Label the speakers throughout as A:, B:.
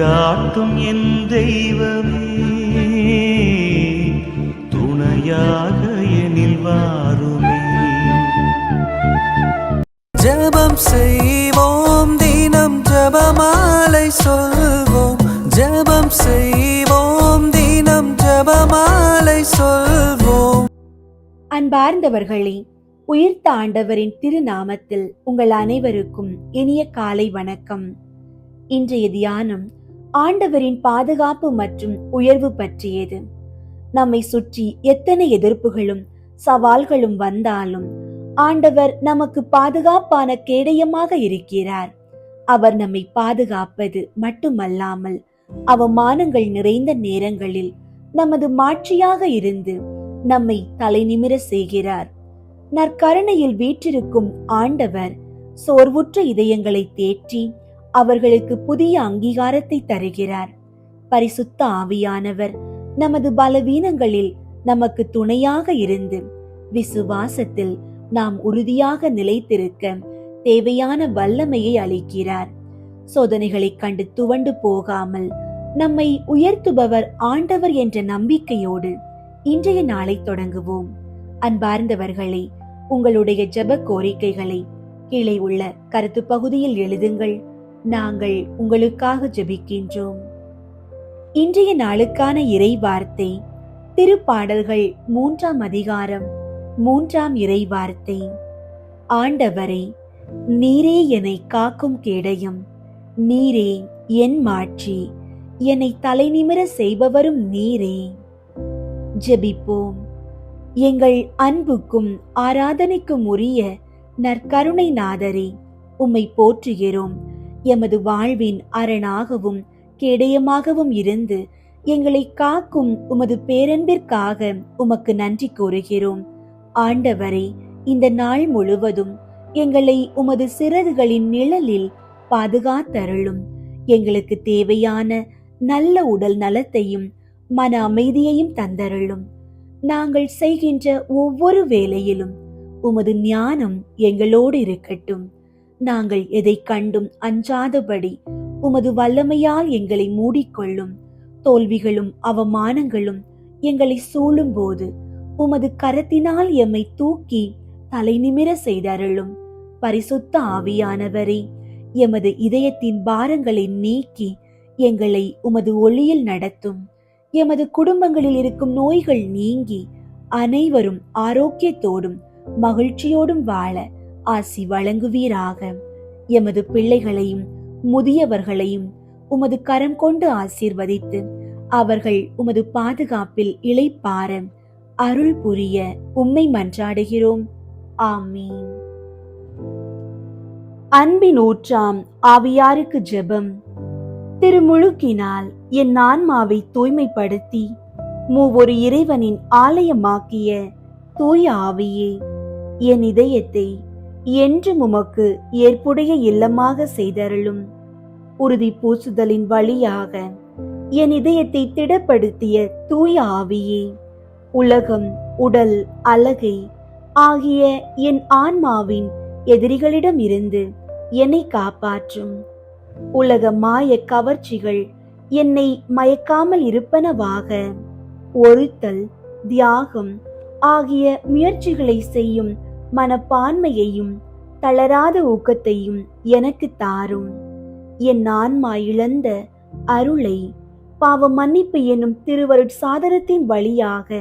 A: வழிகாட்டும் என் தெய்வமே, துணையாக எனில் வாருமே.
B: ஜெபம் செய்வோம், தினம் ஜெபமாலை சொல்வோம். ஜெபம் செய்வோம், தினம் ஜெபமாலை சொல்வோம்.
C: அன்பார்ந்தவர்களே, உயிர்த்த ஆண்டவரின் திருநாமத்தில் உங்கள் அனைவருக்கும் இனிய காலை வணக்கம். இன்றைய தியானம் ஆண்டவரின் பாதுகாப்பு மற்றும் உயர்வு பற்றியது. நம்மை சுற்றி எத்தனை எதிர்ப்புகளும் சவால்களும் வந்தாலும் ஆண்டவர் நமக்கு பாதுகாப்பான கேடயமாக இருக்கிறார். அவர் நம்மை பாதுகாப்பது மட்டுமல்லாமல் அவமானங்கள் நிறைந்த நேரங்களில் நமது மாட்சியாக இருந்து நம்மை தலை நிமிர செய்கிறார். நற்கருணையில் வீற்றிருக்கும் ஆண்டவர் சோர்வுற்ற இதயங்களை தேற்றி அவர்களுக்கு புதிய அங்கீகாரத்தை தருகிறார். பரிசுத்த ஆவியானவர் நமது பலவீனங்களில் நமக்கு துணையாக இருந்து விசுவாசத்தில் நாம் உறுதியாக நிலைத்திருக்க தேவையான வல்லமையை அளிக்கிறார். சோதனைகளை கண்டு துவண்டு போகாமல் நம்மை உயர்த்துபவர் ஆண்டவர் என்ற நம்பிக்கையோடு இன்றைய நாளை தொடங்குவோம். அன்பார்ந்தவர்களே, உங்களுடைய ஜெப கோரிக்கைகளை கீழே உள்ள கருத்து பகுதியில் எழுதுங்கள். நாங்கள் உங்களுக்காக ஜெபிக்கின்றோம். இன்றைய நாளுக்கான இறை வார்த்தை திருப்பாடல்கள் 3ஆம் அதிகாரம் 3ஆம் இறை வார்த்தை. ஆண்டவரே, நீரே என்னை காக்கும் கேடயம், நீரே என் மாட்சி, என்னை தலை நிமிர செய்பவரும் நீரே. ஜெபிப்போம். எங்கள் அன்புக்கும் ஆராதனைக்கும் உரிய நற்கருணை நாதரே, உம்மை போற்றுகிறோம். எமது வாழ்வின் அரணாகவும் கேடயமாகவும் இருந்து எங்களை காக்கும் உமது பேரன்பிற்காக உமக்கு நன்றி கூறுகிறோம். ஆண்டவரே, இந்த நாள் முழுவதும் எங்களை உமது சிறகுகளின் நிழலில் பாதுகாத்தருளும். எங்களுக்கு தேவையான நல்ல உடல் நலத்தையும் மன அமைதியையும் தந்தருளும். நாங்கள் செய்கின்ற ஒவ்வொரு வேளையிலும் உமது ஞானம் எங்களோடு இருக்கட்டும். நாங்கள் எதை கண்டும் அஞ்சாதபடி உமது வல்லமையால் எங்களை மூடிக்கொள்ளும். தோல்விகளும் அவமானங்களும் எங்களை சூழும் போது உமது கரத்தினால் எம்மை தூக்கி தலை நிமிர செய்தருளும். பரிசுத்த ஆவியானவரே, எமது இதயத்தின் பாரங்களை நீக்கி எங்களை உமது ஒளியில் நடத்தும். எமது குடும்பங்களில் இருக்கும் நோய்கள் நீங்கி அனைவரும் ஆரோக்கியத்தோடும் மகிழ்ச்சியோடும் வாழ ஆசி வழங்குவீராக. எமது பிள்ளைகளையும் முதியவர்களையும் உமது கரம் கொண்டு ஆசீர்வதித்து அவர்கள் உமது பாதுகாப்பில் இளைப்பாற அருள் புரிய உம்மை மன்றாடுகிறோம். ஆமீன். அன்பின் ஊற்றாம் ஆவியாருக்கு ஜெபம். திருமுழுக்கினால் என் ஆன்மாவை தூய்மைப்படுத்தி மூவொரு இறைவனின் ஆலயமாக்கிய தூய ஆவியே, என் இதயத்தை என்றும் உமக்கு ஏற்புடைய இல்லமாக செய்தருளும். உறுதி பூசுதலின் வழியாக என் இதயத்தை திடப்படுத்திய தூய ஆவியே, உலகம், உடல், அழகை ஆகிய என் ஆன்மாவின் எதிரிகளிடம் இருந்து என்னை காப்பாற்றும். உலக மாய கவர்ச்சிகள் என்னை மயக்காமல் இருப்பனவாக. ஒருத்தல், தியாகம் ஆகிய முயற்சிகளை செய்யும் மனப்பான்மையையும் தளராத ஊக்கத்தையும் எனக்கு தாரும். என் ஆன்மா இழந்த அருளை பாவ மன்னிப்பு என்னும் திருவருட் சாதனத்தின் வழியாக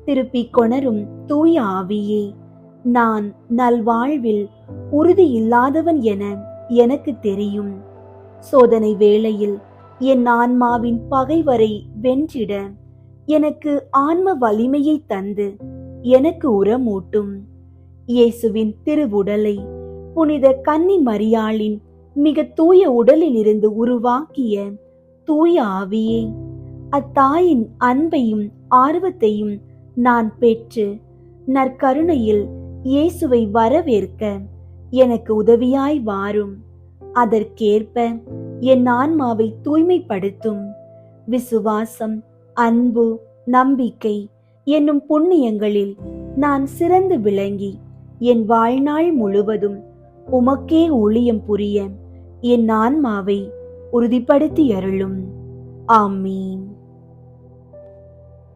C: திருப்பிக் கொணரும் தூய ஆவியே, நான் நல்வாழ்வில் உறுதி இல்லாதவன் என எனக்கு தெரியும். சோதனை வேளையில் என் ஆன்மாவின் பகைவரை வென்றிட எனக்கு ஆன்ம வலிமையை தந்து எனக்கு உரமூட்டும். இயேசுவின் திருவுடலை புனித கன்னி மரியாளின் மிக தூய உடலில் இருந்து உருவாக்கிய தூய ஆவியே, அத்தாயின் அன்பையும் ஆர்வத்தையும் நான் பெற்று நற்கருணையில் இயேசுவை வரவேற்க எனக்கு உதவியாய் வாரும். அதற்கேற்ப என் ஆன்மாவை தூய்மைப்படுத்தும். விசுவாசம், அன்பு, நம்பிக்கை என்னும் புண்ணியங்களில் நான் சிறந்து விளங்கி என் வாழ்நாள் முழுவதும் உமக்கே ஊழியம் புரிய என் ஆன்மாவை உறுதிப்படுத்தி அருளும். ஆமீன்.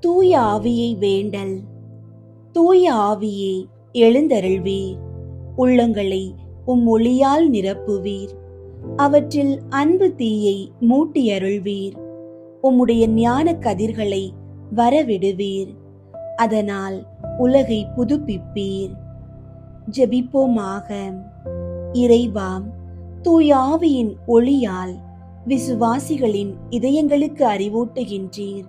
C: தூய ஆவியை வேண்டல். தூய ஆவியே, எழுந்தருள்வீர். உள்ளங்களை ஒளியால் நிரப்புவீர். அவற்றில் அன்பு தீயை மூட்டி அருள்வீர். உம்முடைய ஞான கதிர்களை வரவிடுவீர். அதனால் உலகை புதுப்பிப்பீர். ஜெபிப்போமாக. இறைவா, தூய ஆவியின் ஒளியால் விசுவாசிகளின் இதயங்களுக்கு அறிவூட்டுகின்றீர்.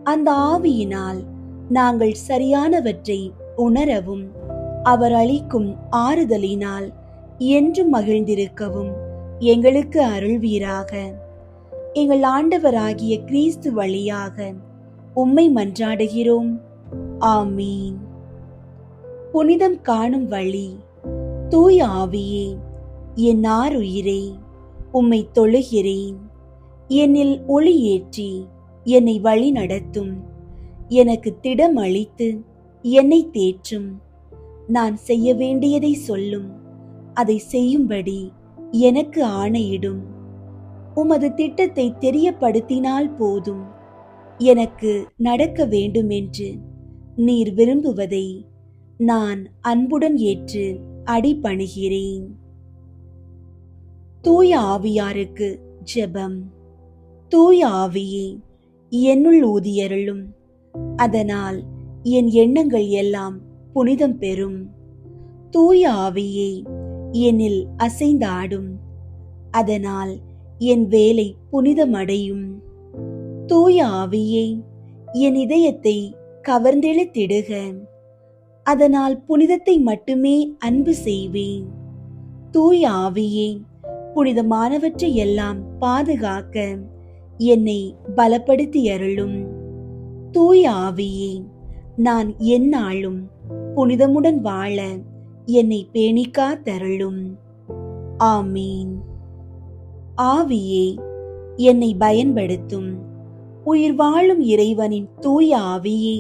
C: அந்த ஆவியினால் நாங்கள் சரியானவற்றை உணரவும், அவர் அளிக்கும் ஆறுதலினால் என்றும் மகிழ்ந்திருக்கவும் எங்களுக்கு அருள்வீராக. எங்கள் ஆண்டவராகிய கிறிஸ்து வழியாக உம்மை மன்றாடுகிறோம். ஆமீன். புனிதம் காணும் வழி. தூய ஆவியே, என் ஆருயிரே, உம்மை தொழுகிறேன். என்னில் ஒளியேற்றி என்னை வழி நடத்தும். எனக்கு திடம் அளித்து என்னை தேற்றும். நான் செய்ய வேண்டியதை சொல்லும். அதை செய்யும்படி எனக்கு ஆணையிடும். உமது திட்டத்தை தெரியப்படுத்தினால் போதும். எனக்கு நடக்க வேண்டுமென்று நீர் விரும்புவதை நான் அன்புடன் ஏற்று அடிபணிகிறேன். தூய ஆவியாருக்கு ஜெபம். தூய ஆவியே, என்னுள் ஊதியருளும். அதனால் என் எண்ணங்கள் எல்லாம் புனிதம் பெறும். தூய ஆவியே, என்னில் அசைந்தாடும். அதனால் என் வேலை புனிதமடையும். தூய ஆவியே, என் இதயத்தை கவர்ந்தெழுத்திடுக. அதனால் புனிதத்தை மட்டுமே அன்பு செய்வேன். தூய ஆவியே, புனிதமானவற்றை எல்லாம் பாதுகாக்க என்னை பலப்படுத்தி அருளும். தூய ஆவியே, நான் எந்நாளும் புனிதமுடன் வாழ என்னை பேணிக்காத்தருளும். ஆமீன். ஆவியே, என்னை பயன்படுத்தும். உயிர் வாழும் இறைவனின் தூய ஆவியே,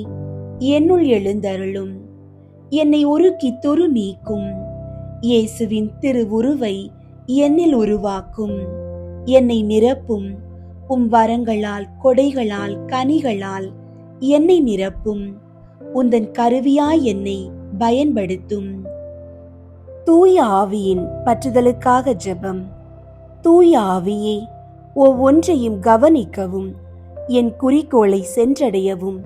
C: என்னுள் எழுந்தருளும். என்னை உருக்கி துரு நீக்கும். இயேசுவின் திருவுருவை என்னில் உருவாக்கும். என்னை நிரப்பும். உம் வரங்களால், கொடைகளால், கனிகளால் என்னை நிரப்பும். உந்தன் கருவியாய் என்னை பயன்படுத்தும். தூய ஆவியின் பற்றுதலுக்காக ஜெபம். தூய ஆவியே, ஒவ்வொன்றையும் கவனிக்கவும், என் குறிக்கோளை சென்றடையவும்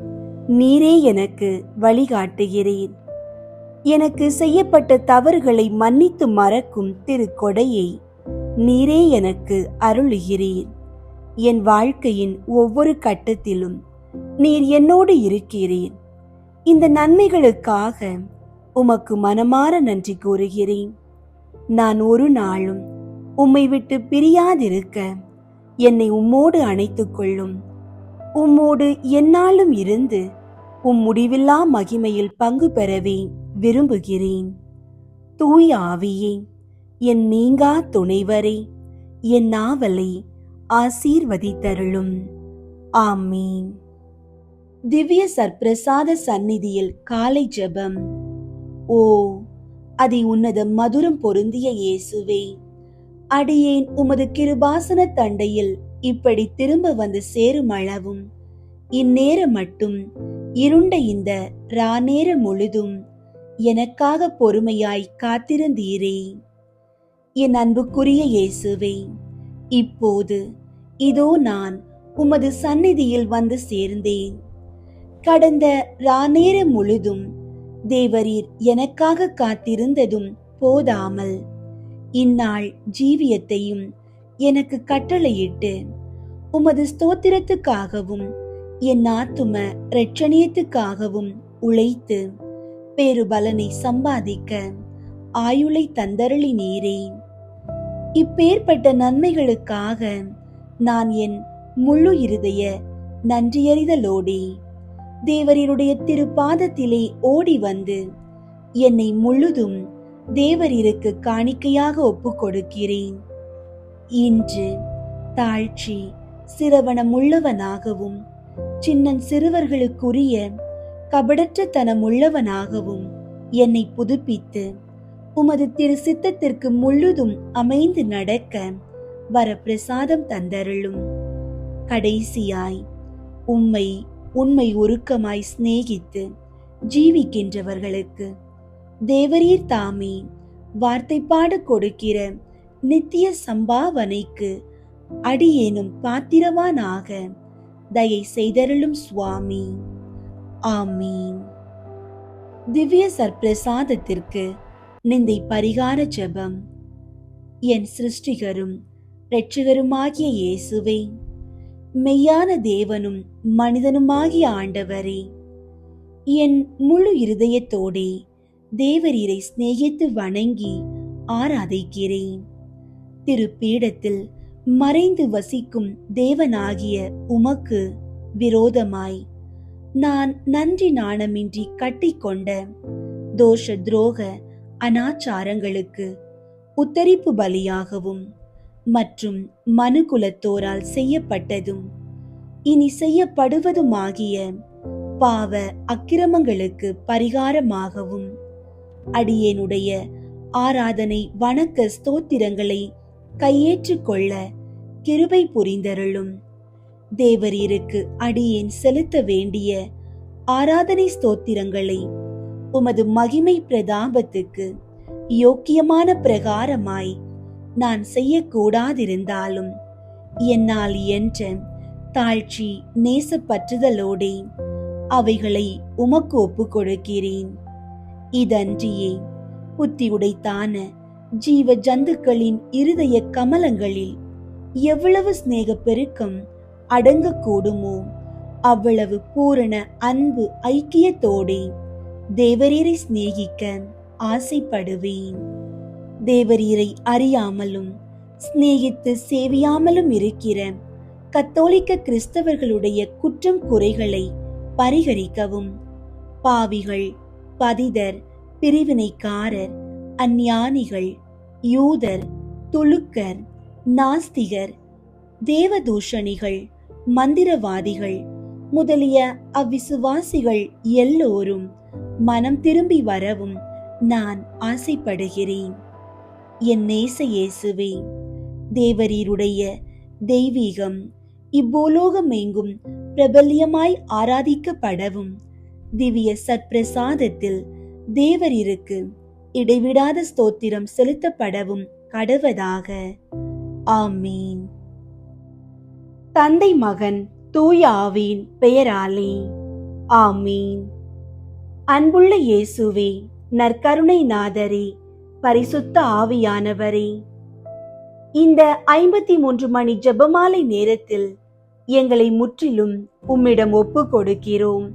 C: நீரே எனக்கு வழிகாட்டுகிறேன். எனக்கு செய்யப்பட்ட தவறுகளை மன்னித்து மறக்கும் திருக்கொடையை நீரே எனக்கு அருளுகிறீர். என் வாழ்க்கையின் ஒவ்வொரு கட்டத்திலும் நீர் என்னோடு இருக்கிறீர். இந்த நன்மைகளுக்காக உமக்கு மனமார நன்றி கூறுகிறேன். நான் ஒரு நாளும் உம்மை விட்டு பிரியாதிருக்க என்னை உம்மோடு அணைத்துக் கொள்ளும். உம்மோடு எந்நாளும் இருந்து உம் முடிவில்லா மகிமையில் பங்கு பெறவே விரும்புகிறேன். தூய ஆவியே, என் நீங்கா துணைவரே, என் நாவலை ஆசீர்வதித்தருளும். ஆமீன். திவ்ய சற்பிரசாத சந்நிதியில் காலை ஜெபம். ஓ அதி உன்னத மதுரம் பொருந்திய இயேசுவே, அடியேன் உமது கிருபாசன தண்டையில் இப்படி திரும்ப வந்து சேரும் அளவும் இந்நேரம் மட்டும் இருண்ட இந்த ராநேர முழுதும் எனக்காக பொறுமையாய் காத்திருந்தீரே. என் அன்புக்குரிய இயேசுவே, இப்போது இதோ நான் உமது சந்நிதியில் வந்து சேர்ந்தேன். கடந்த ராநேர முழுதும் தேவரீர் எனக்காக காத்திருந்ததும் போதாமல் இந்நாள் ஜீவியத்தையும் எனக்கு கட்டளையிட்டு உமது ஸ்தோத்திரத்துக்காகவும் என் ஆத்தும இரட்சணியத்துக்காகவும் உழைத்து பேருபலனை சம்பாதிக்க ஆயுளை தந்தருளி நீரே. இப்பேற்பட்ட நன்மைகளுக்காக நான் என் முழு இருதய நன்றியறிதலோடே தேவரீருடைய திருப்பாதத்திலே ஓடி வந்து என்னை முழுதும் தேவரீருக்கு காணிக்கையாக ஒப்புக் கொடுக்கிறேன். இன்று தாழ்ச்சி சிரவணமுள்ளவனாகவும் சின்னன் சிறுவர்களுக்குரிய கபடற்ற தனமுள்ளவனாகவும் என்னை புதுப்பித்து உமது திரு சித்தத்திற்கு முழுதும் அமைந்து நடக்க வரப்பிரசாதம் தந்தருளும். கடைசியாய் உம்மை உண்மை உருக்கமாய் சிநேகித்து ஜீவிக்கின்றவர்களுக்கு தேவரீர் தாமே வார்த்தைப்பாட கொடுக்கிற நித்திய சம்பாவனைக்கு அடியேனும் பாத்திரவானாக தயை செய்தருளும் சுவாமி. ஆமீன். திவ்ய சற்பிரசாதத்திற்கு நிந்தை பரிகார ஜெபம். என் சிருஷ்டிகரும் இரட்சகருமாகிய இயேசுவே, மெய்யான தேவனும் மனிதனுமாகிய ஆண்டவரே, என் முழு இருதயத்தோடே தேவரீரை சிநேகித்து வணங்கி ஆராதிக்கிறேன். திருப்பீடத்தில் மறைந்து வசிக்கும் தேவனாகிய உமக்கு விரோதமாய் நான் நன்றி நாணமின்றி கட்டிக்கொண்ட தோஷ துரோக அனாச்சாரங்களுக்கு உத்தரிப்பு பலியாகவும் மற்றும் மனுகுலத்தோரால் செய்யப்பட்டதும் இனி செய்யப்படுவதுமாகிய பாவ அக்கிரமங்களுக்கு பரிகாரமாகவும் அடியேனுடைய ஆராதனை வணக்க ஸ்தோத்திரங்களை கையேற்றுக்கொள்ள கிருபை புரிந்தருளும். தேவரீருக்கு அடியேன் செலுத்த வேண்டிய ஆராதனை ஸ்தோத்திரங்களை உமது மகிமை பிரதாபத்துக்கு யோக்கியமான பிரகாரமாய் நான் செய்யக்கூடாதிருந்தாலும் என்னால் என்ற தாழ்ச்சி நேசப்பற்றுதலோடே அவைகளை உமக்கு ஒப்புக் கொடுக்கிறேன். இதன்றியே புத்தி உடைத்தான ஜீவ ஜந்துக்களின் இருதய கமலங்களில் எவ்வளவு சிநேக பெருக்கம் அடங்கக்கூடுமோ அவ்வளவு பூரண அன்பு ஐக்கியத்தோடே தேவரீரை சிநேகிக்க ஆசைப்படுவேன். தேவரீரை அறியாமலும் சிநேகித்து சேவியாமலும் இருக்கிற கத்தோலிக்க கிறிஸ்தவர்களுடைய குற்றம் குறைகளை பரிகரிக்கவும் பாவிகள், பதிதர், பிரிவினைக்காரர், அஞ்ஞானிகள், யூதர், துலுக்கர், நாஸ்திகர், தேவதூஷணிகள், மந்திரவாதிகள் முதலிய அவ்விசுவாசிகள் எல்லோரும் மனம் திரும்பி வரவும் நான் ஆசைப்படுகிறேன். என் நேச இயேசுவே, தேவரீருடைய தெய்வீகம் இப்பூலோகம் எங்கும் பிரபல்யமாய் ஆராதிக்கப்படவும் திவ்ய சற்பிரசாதத்தில் தேவரீருக்கு இடைவிடாத ஸ்தோத்திரம் செலுத்தப்படவும் கடவதாக. ஆமீன். தந்தை, மகன், தூய ஆவியின் பெயராலே ஆமீன். அன்புள்ள இயேசுவே, நற்கருணை நாதரே, பரிசுத்த ஆவியானவரே, இந்த 53 மணி ஜெபமாலை நேரத்தில் எங்களை முற்றிலும் உம்மிடம் ஒப்பு கொடுக்கிறோம்.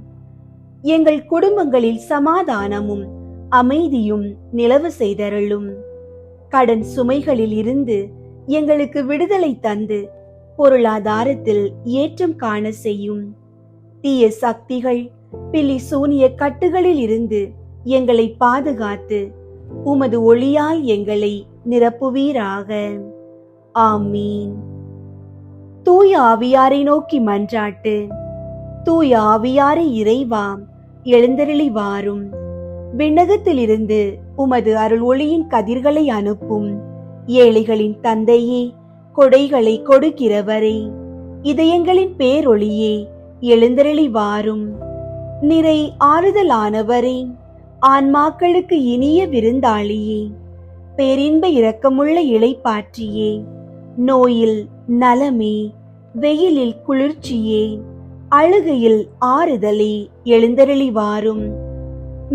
C: எங்கள் குடும்பங்களில் சமாதானமும் அமைதியும் நிலவ செய்தருளும். கடன் சுமைகளில் இருந்து எங்களுக்கு விடுதலை தந்து பொருளாதாரத்தில் ஏற்றம் காண செய்யும். தீய சக்திகள், பில்லி சூனிய கட்டுகளில் இருந்து எங்களை பாதுகாத்து உமது ஒளியால் எங்களை நிரப்புவீராக. ஆமீன். தூய ஆவியாரை நோக்கி மன்றாட்டு. தூய ஆவியாரை இறைவா, எழுந்தருளி வாரும். விண்ணகத்திலிருந்து உமது அருள் ஒளியின் கதிர்களை அனுப்பும். ஏழைகளின் தந்தையே, கொடைகளை கொடுக்கிறவரே, இதயங்களின் பேரொளியே, எழுந்தருளி வாரும். நிறை ஆறுதலானவரே, ஆன்மாக்களுக்கு இனிய விருந்தாளியே, பேரின்ப இரக்கமுள்ள இளைப்பாற்றியே, நோயில் நலமே, வெயிலில் குளிர்ச்சியே, அழுகையில் ஆறுதலே, எழுந்தருளி வாரும்.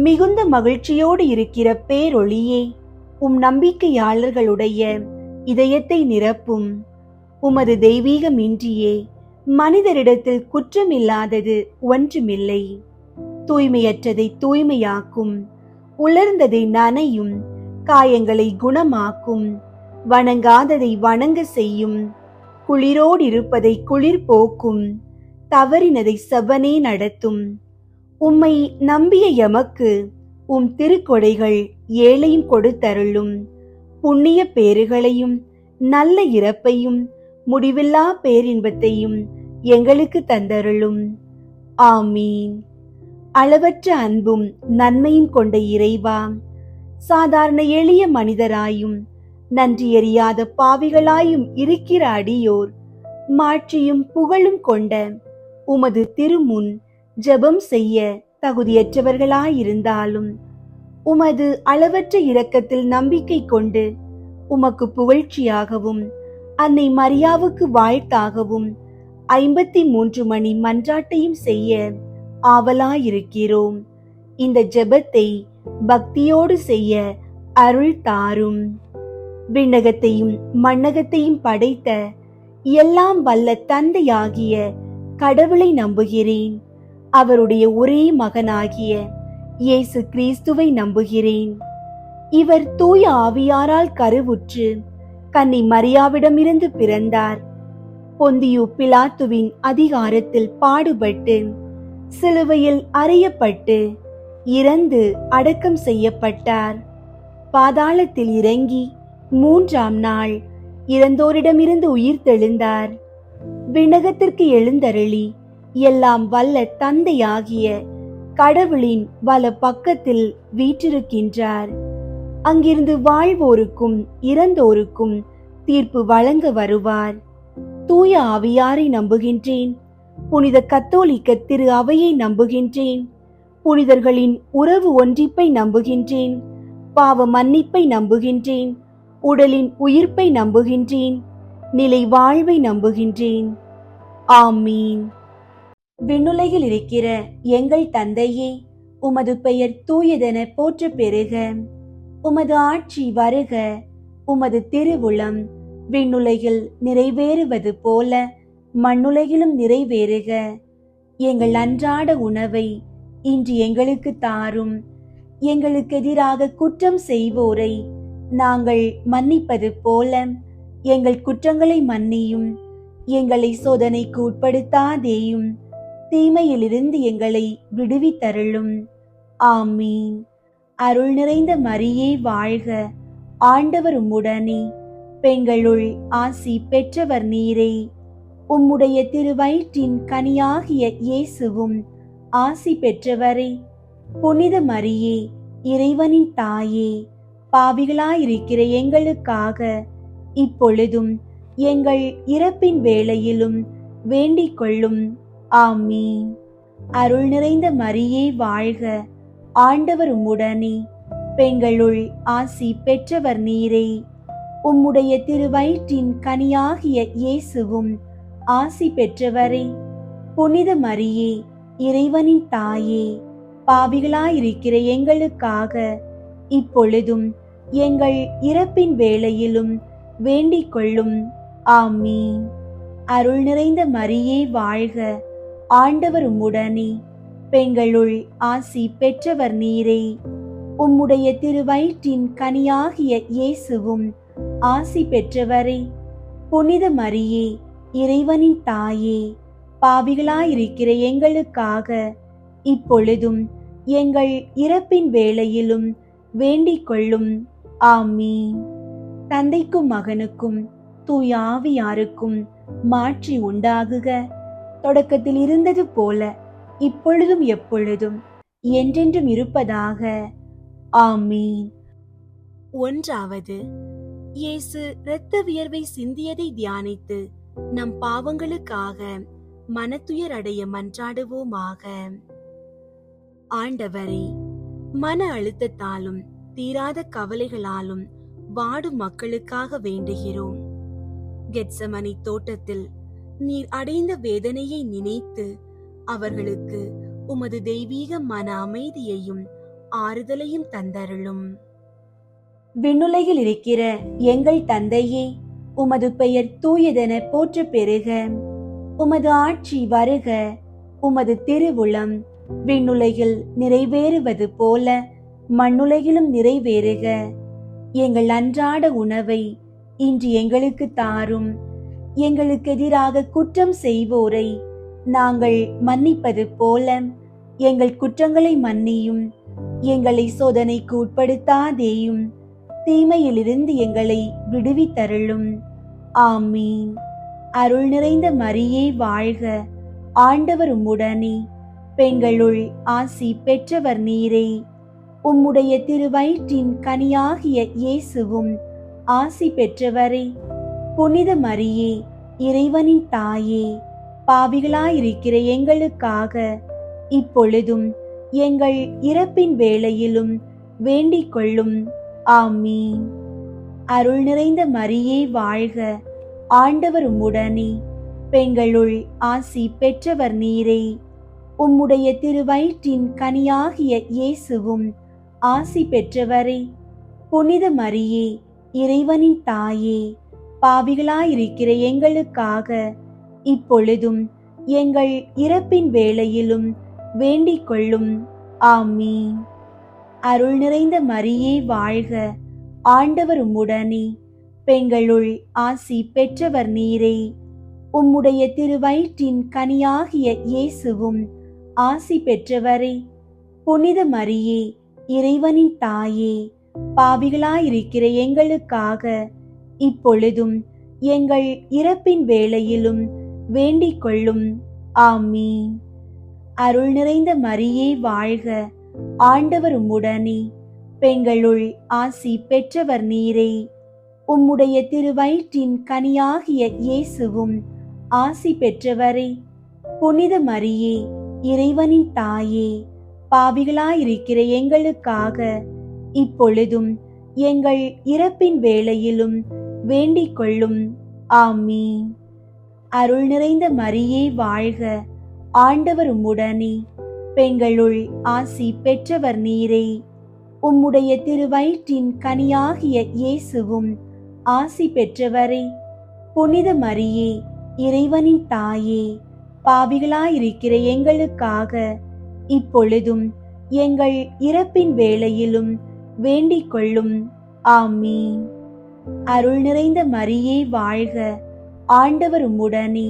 C: மிகுந்த மகிழ்ச்சியோடு இருக்கிற பேரொளியே, உம் நம்பிக்கையாளர்களுடைய இதயத்தை நிரப்பும். உமது தெய்வீகமின்றியே மனிதரிடத்தில் குற்றமில்லாதது ஒன்றுமில்லை. தூய்மையற்றதை தூய்மையாக்கும், உலர்ந்ததை நனையும், காயங்களை குணமாக்கும், வணங்காததை வணங்க செய்யும், குளிரோடு இருப்பதை குளிர் போக்கும், தவறினதை செவ்வனே நடத்தும். உம்மை நம்பிய எமக்கு உம் திருக்கொடைகள் ஏழையும் கொடுத்தருளும். புண்ணிய பேறுகளையும் நல்ல இறப்பையும் முடிவில்லா பேரின்பத்தையும் எங்களுக்கு தந்தருளும். ஆமீன். அளவற்ற அன்பும் நன்மையும் கொண்ட இறைவா, சாதாரண எளிய மனிதராயும் நன்றியறியாத பாவிகளாயும் இருக்கிற அடியோர் மாட்சியும் புகழும் கொண்ட உமது திருமுன் ஜெபம் செய்ய தகுதியற்றவர்களாயிருந்தாலும் உமது அளவற்ற இரக்கத்தில் நம்பிக்கை கொண்டு உமக்கு புகழ்ச்சியாகவும் அன்னை மரியாவுக்கு வாழ்த்தாகவும் 53 மணி மன்றாட்டையும் செய்ய ஆவலாயிருக்கிறோம். இந்த ஜெபத்தை பக்தியோடு செய்ய அருள் தாரும். விண்ணகத்தையும் மண்ணகத்தையும் படைத்த எல்லாம் வல்ல தந்தையாகிய கடவுளை நம்புகிறேன். அவருடைய ஒரே மகனாகிய இயேசு கிறிஸ்துவை நம்புகிறேன். இவர் தூய ஆவியாரால் கருவுற்று கன்னி மரியாவிடமிருந்து பிறந்தார். பொந்தியு பிலாத்துவின் அதிகாரத்தில் பாடுபட்டு சிலுவையில் அறையப்பட்டு இறந்து அடக்கம் செய்யப்பட்டார். பாதாளத்தில் இறங்கி 3ஆம் நாள் இறந்தோரிடமிருந்து உயிர் தெழுந்தார். விண்ணகத்திற்கு எழுந்தருளி எல்லாம் வல்ல தந்தையாகிய கடவுளின் வல பக்கத்தில் வீற்றிருக்கின்றார். அங்கிருந்து வாழ்வோருக்கும் இறந்தோருக்கும் தீர்ப்பு வழங்க வருவார். தூய ஆவியாரை நம்புகின்றேன். புனித கத்தோலிக்க திரு அவையை நம்புகின்றேன். புனிதர்களின் உறவு ஒன்றிப்பை நம்புகின்றேன். பாவ மன்னிப்பை நம்புகின்றேன். உடலின் உயிர்ப்பை நம்புகின்றேன். நிலை வாழ்வை நம்புகின்றேன். ஆமீன். விண்ணுலகில் இருக்கிற எங்கள் தந்தையே, உமது பெயர் தூயதென போற்ற பெறுக. உமது ஆட்சி வருக. உமது திருவுளம் விண்ணுலகில் நிறைவேறுவது போல மண்ணுலகிலும் நிறைவேறுக. எங்கள் அன்றாட உணவை இன்று எங்களுக்கு தாரும். எங்களுக்கு எதிராக குற்றம் செய்வோரை நாங்கள் மன்னிப்பது போல எங்கள் குற்றங்களை மன்னியும். எங்களை சோதனைக்கு உட்படுத்தாதேயும், தீமையிலிருந்து எங்களை விடுவித்தருளும். ஆமீன். அருள் நிறைந்த மரியே வாழ்க. ஆண்டவர் உம்முடனே, பெண்களுள் ஆசி பெற்றவர் நீரே. உம்முடைய திருவயிற்றின் கனியாகிய இயேசுவும் ஆசி பெற்றவரே. புனித மரியே, இறைவனின் தாயே, பாவிகளாயிருக்கிற எங்களுக்காக இப்பொழுதும் எங்கள் இறப்பின் வேளையிலும் வேண்டிக் கொள்ளும். ஆமீன். அருள் நிறைந்த மரியே வாழ்க. ஆண்டவர் உம்முடனே, பெண்களுள் ஆசி பெற்றவர் நீரே. உம்முடைய திருவயிற்றின் கனியாகிய இயேசுவும் ஆசி பெற்றவரே. புனித மரியே, இறைவனின் தாயே, பாவிகளாயிருக்கிற எங்களுக்காக இப்பொழுதும் எங்கள் இறப்பின் வேளையிலும் வேண்டிக் கொள்ளும். ஆமீன். அருள் நிறைந்த மரியே வாழ்க. ஆண்டவர் உம்முடனே, பெண்களுள் ஆசி பெற்றவர் நீரே. உம்முடைய திருவயிற்றின் கனியாகிய இயேசுவும் ஆசி பெற்றவரே. புனித மரியே, இறைவனின் தாயே, பாவிகளாயிருக்கிற எங்களுக்காக இப்பொழுதும் எங்கள் இறப்பின் வேளையிலும் வேண்டிக் கொள்ளும். ஆமீன். தந்தைக்கும் மகனுக்கும் தூய ஆவியாருக்கும் மாட்சி உண்டாகுக. தொடக்கத்தில் இருந்தது போல இப்பொழுதும் எப்பொழுதும் என்றென்றும் இருப்பதாக. ஆமீன். 1. இயேசு இரத்த வியர்வை சிந்தியதை தியானித்து நம் பாவங்களுக்காக மனத்துயர் அடைய மன்றாடுவோமாக. ஆண்டவரே, மன அழுத்தத்தாலும் தீராத கவலைகளாலும் வாடும் மக்களுக்காக வேண்டுகிறோம். கெத்சமனி தோட்டத்தில் நீர் அடைந்த வேதனையை நினைத்து அவர்களுக்கு உமது தெய்வீக மன அமைதியையும் ஆறுதலையும் தந்தருளும். விண்ணுலகில் இருக்கிற எங்கள் தந்தையே, உமது பெயர் தூயதென போற்ற பெறுக. உமது ஆட்சி வருக. உமது திருவுளம் விண்ணுலகில் நிறைவேறுவது போல மண்ணுலகிலும் நிறைவேறுக. எங்கள் அன்றாட உணவை இன்று எங்களுக்கு தாரும். எங்களுக்கு எதிராக குற்றம் செய்வோரை நாங்கள் மன்னிப்பது போல எங்கள் குற்றங்களை மன்னியும். எங்களை சோதனைக்கு உட்படுத்தாதேயும், தீமையிலிருந்து எங்களை விடுவித்தருளும். ஆமீன். அருள் நிறைந்த மரியே வாழ்க. ஆண்டவர் உம்முடனே, பெண்களுள் ஆசி பெற்றவர் நீரே. உம்முடைய திருவயிற்றின் கனியாகிய இயேசுவும் ஆசி பெற்றவரே, புனித மரியே, இறைவனின் தாயே, பாவிகளாயிருக்கிற எங்களுக்காக இப்பொழுதும் எங்கள் இறப்பின் வேளையிலும் வேண்டிக் கொள்ளும். ஆமீன். அருள் நிறைந்த மரியே வாழ்க, ஆண்டவர் உம்முடனே, பெண்களுள் ஆசி பெற்றவர் நீரே. உம்முடைய திருவயிற்றின் கனியாகிய இயேசுவும் ஆசி பெற்றவரே. புனித மரியே, இறைவனின் தாயே, பாவிகளாயிருக்கிற எங்களுக்காக இப்பொழுதும் எங்கள் இறப்பின் வேளையிலும் வேண்டிக் கொள்ளும். ஆமீன். அருள் நிறைந்த மரியே வாழ்க, ஆண்டவர் உம்முடனே, பெண்களுள் ஆசி பெற்றவர் நீரே. உம்முடைய திருவயிற்றின் கனியாகிய இயேசுவும் ஆசி பெற்றவரே. புனித மரியே, இறைவனின் தாயே, பாவிகளாயிருக்கிற எங்களுக்காக இப்பொழுதும் எங்கள் இறப்பின் வேளையிலும் வேண்டிக் கொள்ளும். ஆமீன். அருள் நிறைந்த மரியே வாழ்க, ஆண்டவர் உம்முடனே, பெண்களுள் ஆசி பெற்றவர் நீரே. உம்முடைய திருவயிற்றின் கனியாகிய இயேசுவும் ஆசி பெற்றவரே. புனித மரியே, இறைவனின் தாயே, பாவிகளாயிருக்கிற எங்களுக்காக இப்பொழுதும் எங்கள் இறப்பின் வேளையிலும் வேண்டிக் கொள்ளும். ஆமீன். அருள் நிறைந்த மரியே வாழ்க, ஆண்டவர் உம்முடனே, பெண்களுள் ஆசி பெற்றவர் நீரே. உம்முடைய திருவயிற்றின் கனியாகிய இயேசுவும் ஆசி பெற்றவரே. புனித மரியே, இறைவனின் தாயே, பாவிகளாயிருக்கிற எங்களுக்காக இப்பொழுதும் எங்கள் இறப்பின் வேளையிலும் வேண்டிக் கொள்ளும். ஆமீன். அருள் நிறைந்த மரியே வாழ்க, ஆண்டவர் உம்முடனே,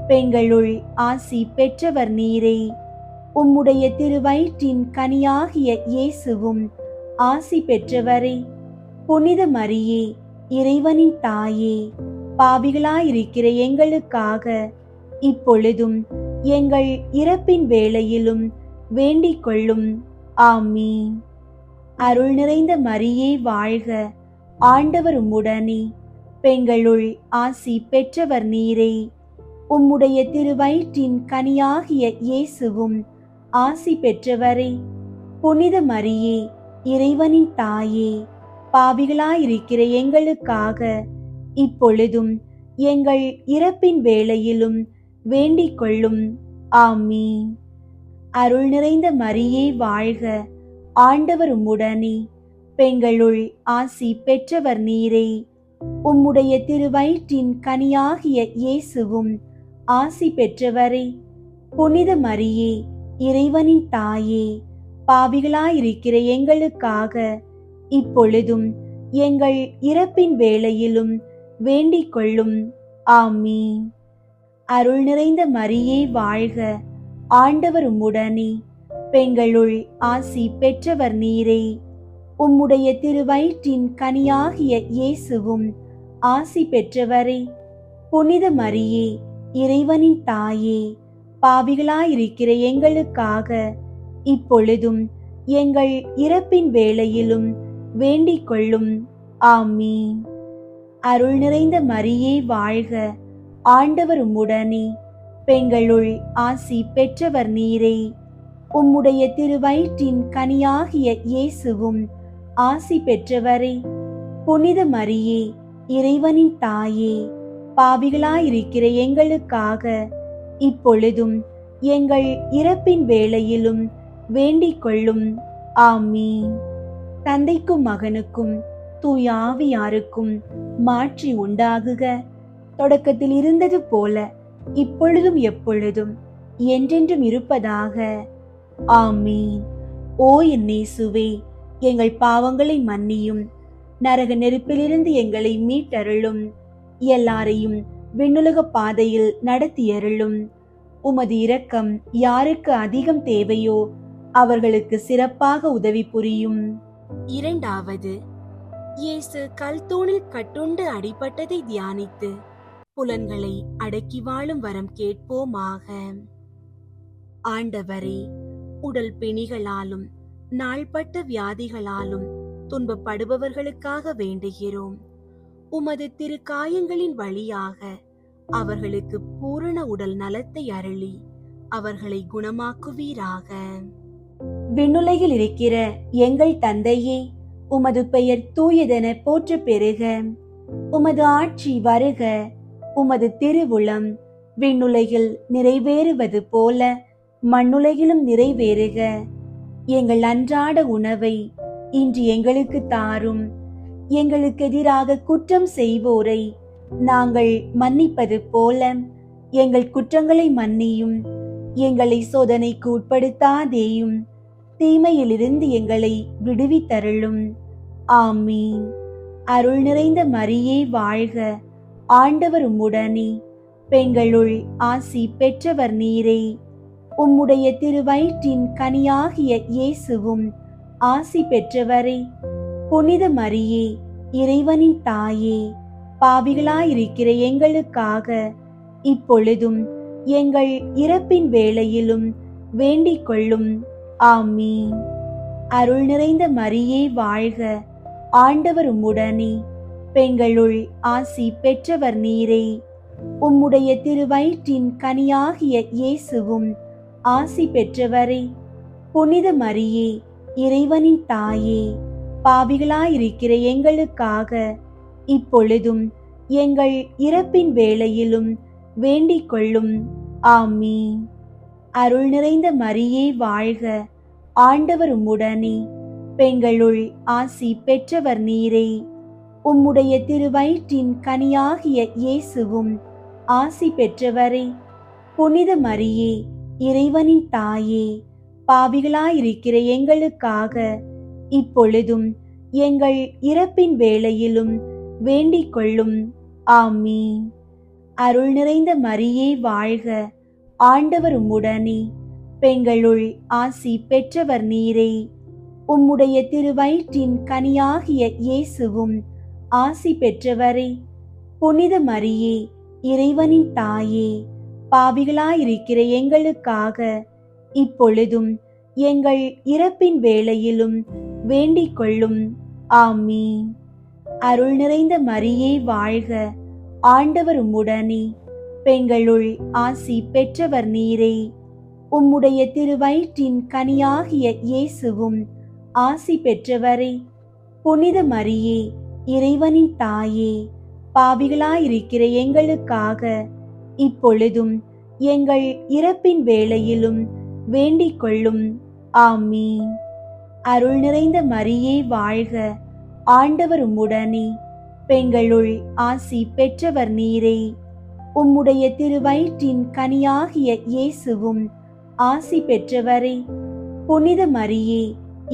C: பெண்களுள் ஆசி பெற்றவர் நீரே. உம்முடைய திருவயிற்றின் கனியாகிய இயேசுவும் ஆசி பெற்றவரே. புனித மரியே, இறைவனின் தாயே, பாவிகளாயிருக்கிற எங்களுக்காக இப்பொழுதும் எங்கள் இறப்பின் வேளையிலும் வேண்டிக் கொள்ளும். ஆமீன். அருள் நிறைந்த மரியே வாழ்க, ஆண்டவர் உம்முடனே, பெண்களுள் ஆசி பெற்றவர் நீரே. உம்முடைய திருவயிற்றின் கனியாகிய இயேசுவும் ஆசி பெற்றவரே. புனித மரியே, இறைவனின் தாயே, பாவிகளாயிருக்கிற எங்களுக்காக இப்பொழுதும் எங்கள் இறப்பின் வேளையிலும் வேண்டிக் கொள்ளும். ஆமீன். அருள் நிறைந்த மரியே வாழ்க, ஆண்டவர் உம்முடனே, பெண்களுள் ஆசி பெற்றவர் நீரே. உம்முடைய திருவயிற்றின் கனியாகிய இயேசுவும் ஆசி பெற்றவரே. புனித மரியே, இறைவனின் தாயே, பாவிகளாயிருக்கிற எங்களுக்காக இப்பொழுதும் எங்கள் இறப்பின் வேளையிலும் வேண்டிக் கொள்ளும். ஆமீன். அருள் நிறைந்த மரியே வாழ்க, ஆண்டவர் உம்முடனே, பெண்களுள் ஆசி பெற்றவர் நீரே. உம்முடைய திருவயிற்றின் கனியாகிய இயேசுவும் ஆசி பெற்றவரே. புனித மரியே, இறைவனின் தாயே, பாவிகளாயிருக்கிற எங்களுக்காக இப்பொழுதும் எங்கள் இறப்பின் வேளையிலும் வேண்டிக் கொள்ளும். ஆமீன். அருள் நிறைந்த மரியே வாழ்க, ஆண்டவர் உம்முடனே, பெண்களுள் ஆசி பெற்றவர் நீரே. உம்முடைய திருவயிற்றின் கனியாகிய இயேசுவும் ஆசி பெற்றவரே. புனித மரியே, இறைவனின் தாயே, பாவிகளாயிருக்கிற எங்களுக்காக இப்பொழுதும் எங்கள் இறப்பின் வேளையிலும் வேண்டிக் கொள்ளும். ஆமீன். தந்தைக்கும் மகனுக்கும் தூய ஆவியாருக்கும் மாற்றி உண்டாகுக. தொடக்கத்தில் இருந்தது போல இப்பொழுதும் எப்பொழுதும் என்றென்றும் இருப்பதாக. ஆமீன். ஓ என் இயேசுவே, எங்கள் பாவங்களை மன்னியும், நரக நெருப்பிலிருந்து எங்களை மீட்டருளும், எல்லாரையும் விண்ணுலக பாதையில் நடத்தியருளும். உமது இரக்கம் யாருக்கு அதிகம் தேவையோ அவர்களுக்கு சிறப்பாக உதவி புரியும். இரண்டாவது, இயேசு கல்தூணில் கட்டுண்டு அடிபட்டதை தியானித்து புலன்களை அடக்கி வாழும் வரம் கேட்போமாக. ஆண்டவரே, உடல் பிணிகளாலும் நாள்பட்ட வியாதிகளாலும் துன்பப்படுபவர்களுக்காக வேண்டுகிறோம். உமது திருக்காயங்களின் வழியாக அவர்களுக்கு பூரண உடல் நலத்தை அருளி அவர்களை குணமாக்குவீராக. விண்ணுலகில் இருக்கிற எங்கள் தந்தையே, உமது பெயர் தூயதென போற்ற பெறுக. உமது ஆட்சி வருக. உமது திருவுளம் விண்ணுலகில் நிறைவேறுவது போல மண்ணுலகிலும் நிறைவேறுக. எங்கள் அன்றாட உணவை இன்று எங்களுக்கு தாரும். எங்களுக்கு எதிராக குற்றம் செய்வோரை நாங்கள் மன்னிப்பது போல எங்கள் குற்றங்களை மன்னியும். எங்களை சோதனைக்கு உட்படுத்தாதேயும், தீமையிலிருந்து எங்களை விடுவித்தருளும். ஆமீன். அருள் நிறைந்த மரியே வாழ்க, ஆண்டவர் உம்முடனே, பெண்களுள் ஆசி பெற்றவர் நீரே. உம்முடைய திருவயிற்றின் கனியாகிய இயேசுவும் ஆசி பெற்றவரே. புனித மரியே, இறைவனின் தாயே, பாவிகளாயிருக்கிற எங்களுக்காக இப்பொழுதும் எங்கள் இறப்பின் வேளையிலும் வேண்டிக் கொள்ளும். ஆமீன். அருள் நிறைந்த மரியே வாழ்க, ஆண்டவர் உம்முடனே, பெண்களுள் ஆசி பெற்றவர் நீரே. உம்முடைய திருவயிற்றின் கனியாகிய இயேசுவும் ஆசி பெற்றவரே. புனித மரியே, இறைவனின் தாயே, பாவிகளாயிருக்கிற எங்களுக்காக இப்பொழுதும் எங்கள் இறப்பின் வேளையிலும் வேண்டிக் கொள்ளும். ஆமீன். அருள் நிறைந்த மரியே வாழ்க, ஆண்டவர் உம்முடனே, பெண்களுள் ஆசி பெற்றவர் நீரே. உம்முடைய திருவயிற்றின் கனியாகிய இயேசுவும் ஆசி பெற்றவரே. புனித மரியே, இறைவனின் தாயே, பாவிகளாயிருக்கிற எங்களுக்காக இப்பொழுதும் எங்கள் இறப்பின் வேளையிலும் வேண்டிக் கொள்ளும். ஆமீன். அருள் நிறைந்த மரியே வாழ்க, ஆண்டவர் உம்முடனே, பெண்களுள் ஆசி பெற்றவர் நீரே. உம்முடைய திருவயிற்றின் கனியாகிய இயேசுவும் ஆசி பெற்றவரே. புனித மரியே, இறைவனின் தாயே, பாவிகளாயிருக்கிற எங்களுக்காக இப்பொழுதும் எங்கள் இறப்பின் வேளையிலும் வேண்டிக் கொள்ளும். ஆமீன். அருள் நிறைந்த மரியே வாழ்க, ஆண்டவர் உம்முடனே, பெண்களுள் ஆசி பெற்றவர் நீரே. உம்முடைய திருவயிற்றின் கனியாகிய இயேசுவும் ஆசி பெற்றவரே. புனித மரியே, இறைவனின் தாயே, பாவிகளாயிருக்கிற எங்களுக்காக இப்பொழுதும் எங்கள் இறப்பின் வேளையிலும் வேண்டிக் கொள்ளும். ஆமீன். அருள் நிறைந்த மரியே வாழ்க, ஆண்டவர் உம்முடனே, பெண்களுள் ஆசி பெற்றவர் நீரே. உம்முடைய திருவயிற்றின் கனியாகிய இயேசுவும் ஆசி பெற்றவரே. புனித மரியே,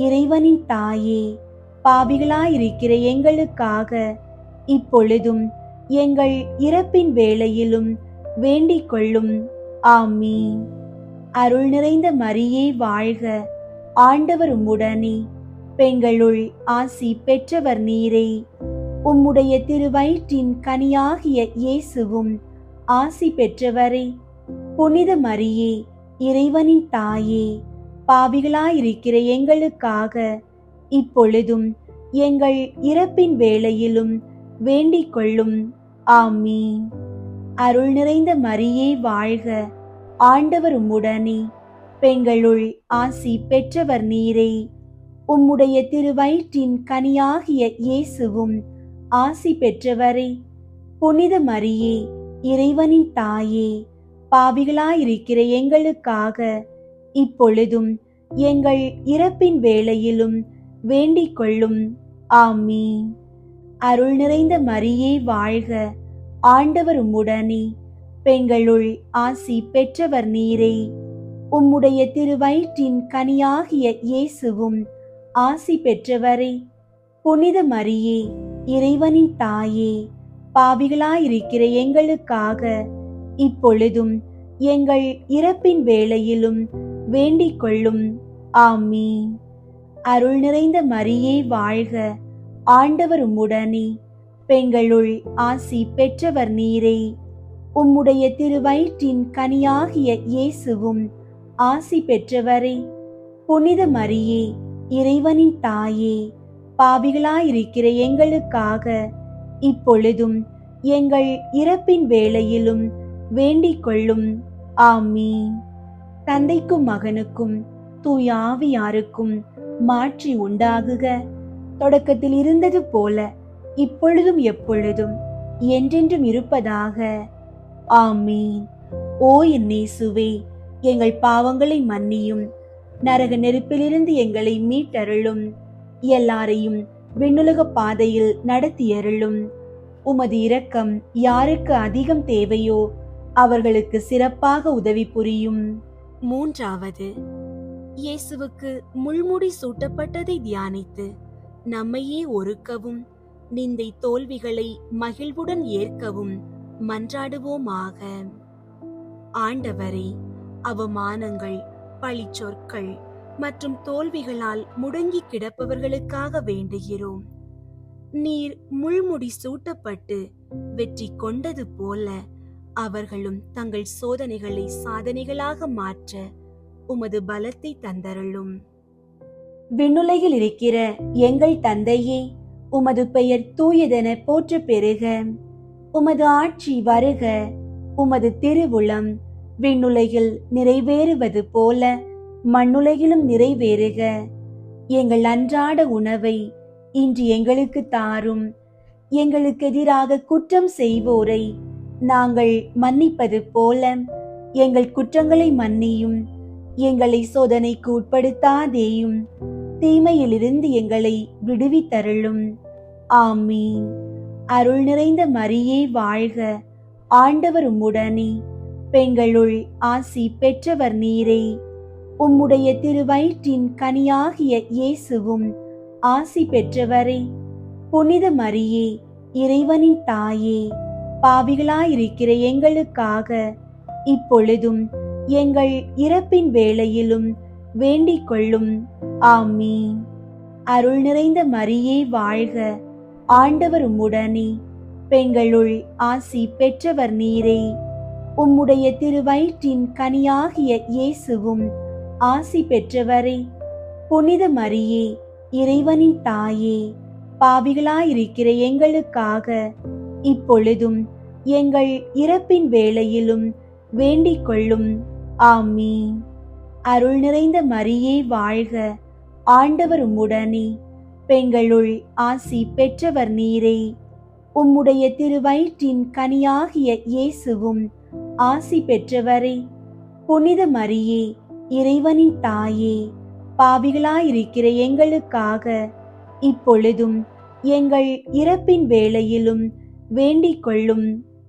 C: இறைவனின் தாயே, பாவிகளாயிருக்கிற எங்களுக்காக இப்பொழுதும் எங்கள் இறப்பின் வேளையிலும் வேண்டிக் கொள்ளும். ஆமீன். அருள் நிறைந்த மரியே வாழ்க, ஆண்டவர் உம்முடனே, பெண்களுள் ஆசி பெற்றவர் நீரே. உம்முடைய திருவயிற்றின் கனியாகிய இயேசுவும் ஆசி பெற்றவரே. புனித மரியே, இறைவனின் தாயே, பாவிகளாயிருக்கிற எங்களுக்காக இப்பொழுதும் எங்கள் இறப்பின் வேளையிலும் வேண்டிக் கொள்ளும். ஆமீன். அருள் நிறைந்த மரியே வாழ்க, ஆண்டவர் உம்முடனே, பெண்களுள் ஆசி பெற்றவர் நீரே. உம்முடைய திருவயிற்றின் கனியாகிய இயேசுவும் ஆசி பெற்றவரே. புனித மரியே, இறைவனின் தாயே, பாவிகளாயிருக்கிற எங்களுக்காக இப்பொழுதும் எங்கள் இறப்பின் வேளையிலும் வேண்டிக் கொள்ளும். ஆமீன். அருள் நிறைந்த மரியே வாழ்க, ஆண்டவர் உம்முடனே, பெண்களுள் ஆசி பெற்றவர் நீரே. உம்முடைய திருவயிற்றின் கனியாகிய இயேசுவும் ஆசி பெற்றவரே. புனித மரியே, இறைவனின் தாயே, பாவிகளாயிருக்கிற எங்களுக்காக இப்பொழுதும் எங்கள் இறப்பின் வேளையிலும் வேண்டிக் கொள்ளும். ஆமீன். அருள் நிறைந்த மரியே வாழ்க, ஆண்டவர் உம்முடனே, பெண்களுள் ஆசி பெற்றவர் நீரே. உம்முடைய திருவயிற்றின் கனியாகிய இயேசுவும் ஆசி பெற்றவரே. புனித மரியே, இறைவனின் தாயே, பாவிகளாயிருக்கிற எங்களுக்காக இப்பொழுதும் எங்கள் இறப்பின் வேளையிலும் வேண்டிக் கொள்ளும். ஆமீன். தந்தைக்கும் மகனுக்கும் தூய ஆவியாருக்கும் மாற்றி உண்டாகுக. தொடக்கத்தில் இருந்தது போல இப்பொழுதும் எப்பொழுதும் என்றென்றும் இருப்பதாக. ஆமீன். ஓ என் இயேசுவே, எங்கள் பாவங்களை மன்னியும், நரக நெருப்பிலிருந்து எங்களை மீட்டருளும், எல்லாரையும் விண்ணுலக பாதையில் நடத்தியருளும். உமது இரக்கம் யாருக்கு அதிகம் தேவையோ அவர்களுக்கு சிறப்பாக உதவி புரியும். மூன்றாவது, இயேசுவுக்கு முள்முடி சூட்டப்பட்டதை தியானித்து நம்மையே ஒருக்கவும் நிந்தை தோல்விகளை மகிழ்வுடன் ஏற்கவும் மன்றாடுவோமாக. ஆண்டவரே, அவமானங்கள், பழிச்சொற்கள் மற்றும் தோல்விகளால் முடங்கி கிடப்பவர்களுக்காக வேண்டுகிறோம். நீர் முள்முடி சூட்டப்பட்டு வெற்றி கொண்டது போல அவர்களும் தங்கள் சோதனைகளை சாதனைகளாக மாற்ற உமது பலத்தை தந்தருளும். விண்ணுலகில் இருக்கிற எங்கள் தந்தையே, உமது பெயர் தூயதென போற்ற பெறுக. உமது ஆட்சி வருக. உமது திருவுளம் விண்ணுலகில் நிறைவேறுவது போல மண்ணுலகிலும் நிறைவேறுக. எங்கள் அன்றாட உணவை இன்று எங்களுக்கு தாரும். எங்களுக்கு எதிராக குற்றம் செய்வோரை நாங்கள் மன்னிப்பது போல எங்கள் குற்றங்களை மன்னியும். எங்களை சோதனைக்கு உட்படுத்தாதேயும், தீமையிலிருந்து எங்களை விடுவித்தருளும். ஆமீன். அருள் நிறைந்த மரியே வாழ்க. ஆண்டவர் உம்முடனே, பெண்களுள் ஆசி பெற்றவர் நீரே. உம்முடைய திருவயிற்றின் கனியாகிய இயேசுவும் ஆசி பெற்றவரே. புனித மரியே, இறைவனின் தாயே, பாவிகளாயிருக்கிற எங்களுக்காக இப்பொழுதும் எங்கள் இறப்பின் வேளையிலும் வேண்டிக் கொள்ளும். ஆமீன். அருள் நிறைந்த மரியே வாழ்க. ஆண்டவர் உம்முடனே, பெண்களுள் ஆசி பெற்றவர் நீரே. உம்முடைய திருவயிற்றின் கனியாகிய இயேசுவும் ஆசி பெற்றவரே. புனித மரியே, இறைவனின் தாயே, பாவிகளாயிருக்கிற எங்களுக்காக இப்பொழுதும் எங்கள் இறப்பின் வேளையிலும் வேண்டிக் கொள்ளும். ஆமீன். அருள் நிறைந்த மரியே வாழ்க. ஆண்டவர் உம்முடனே, பெண்களுள் ஆசி பெற்றவர் நீரே. உம்முடைய திருவயிற்றின் கனியாகிய இயேசுவும் ஆசி பெற்றவரே. புனித மரியே, இறைவனின் தாயே, பாவிகளாயிருக்கிற எங்களுக்காக இப்பொழுதும் எங்கள் இறப்பின் வேளையிலும் வேண்டிக் கொள்ளும்.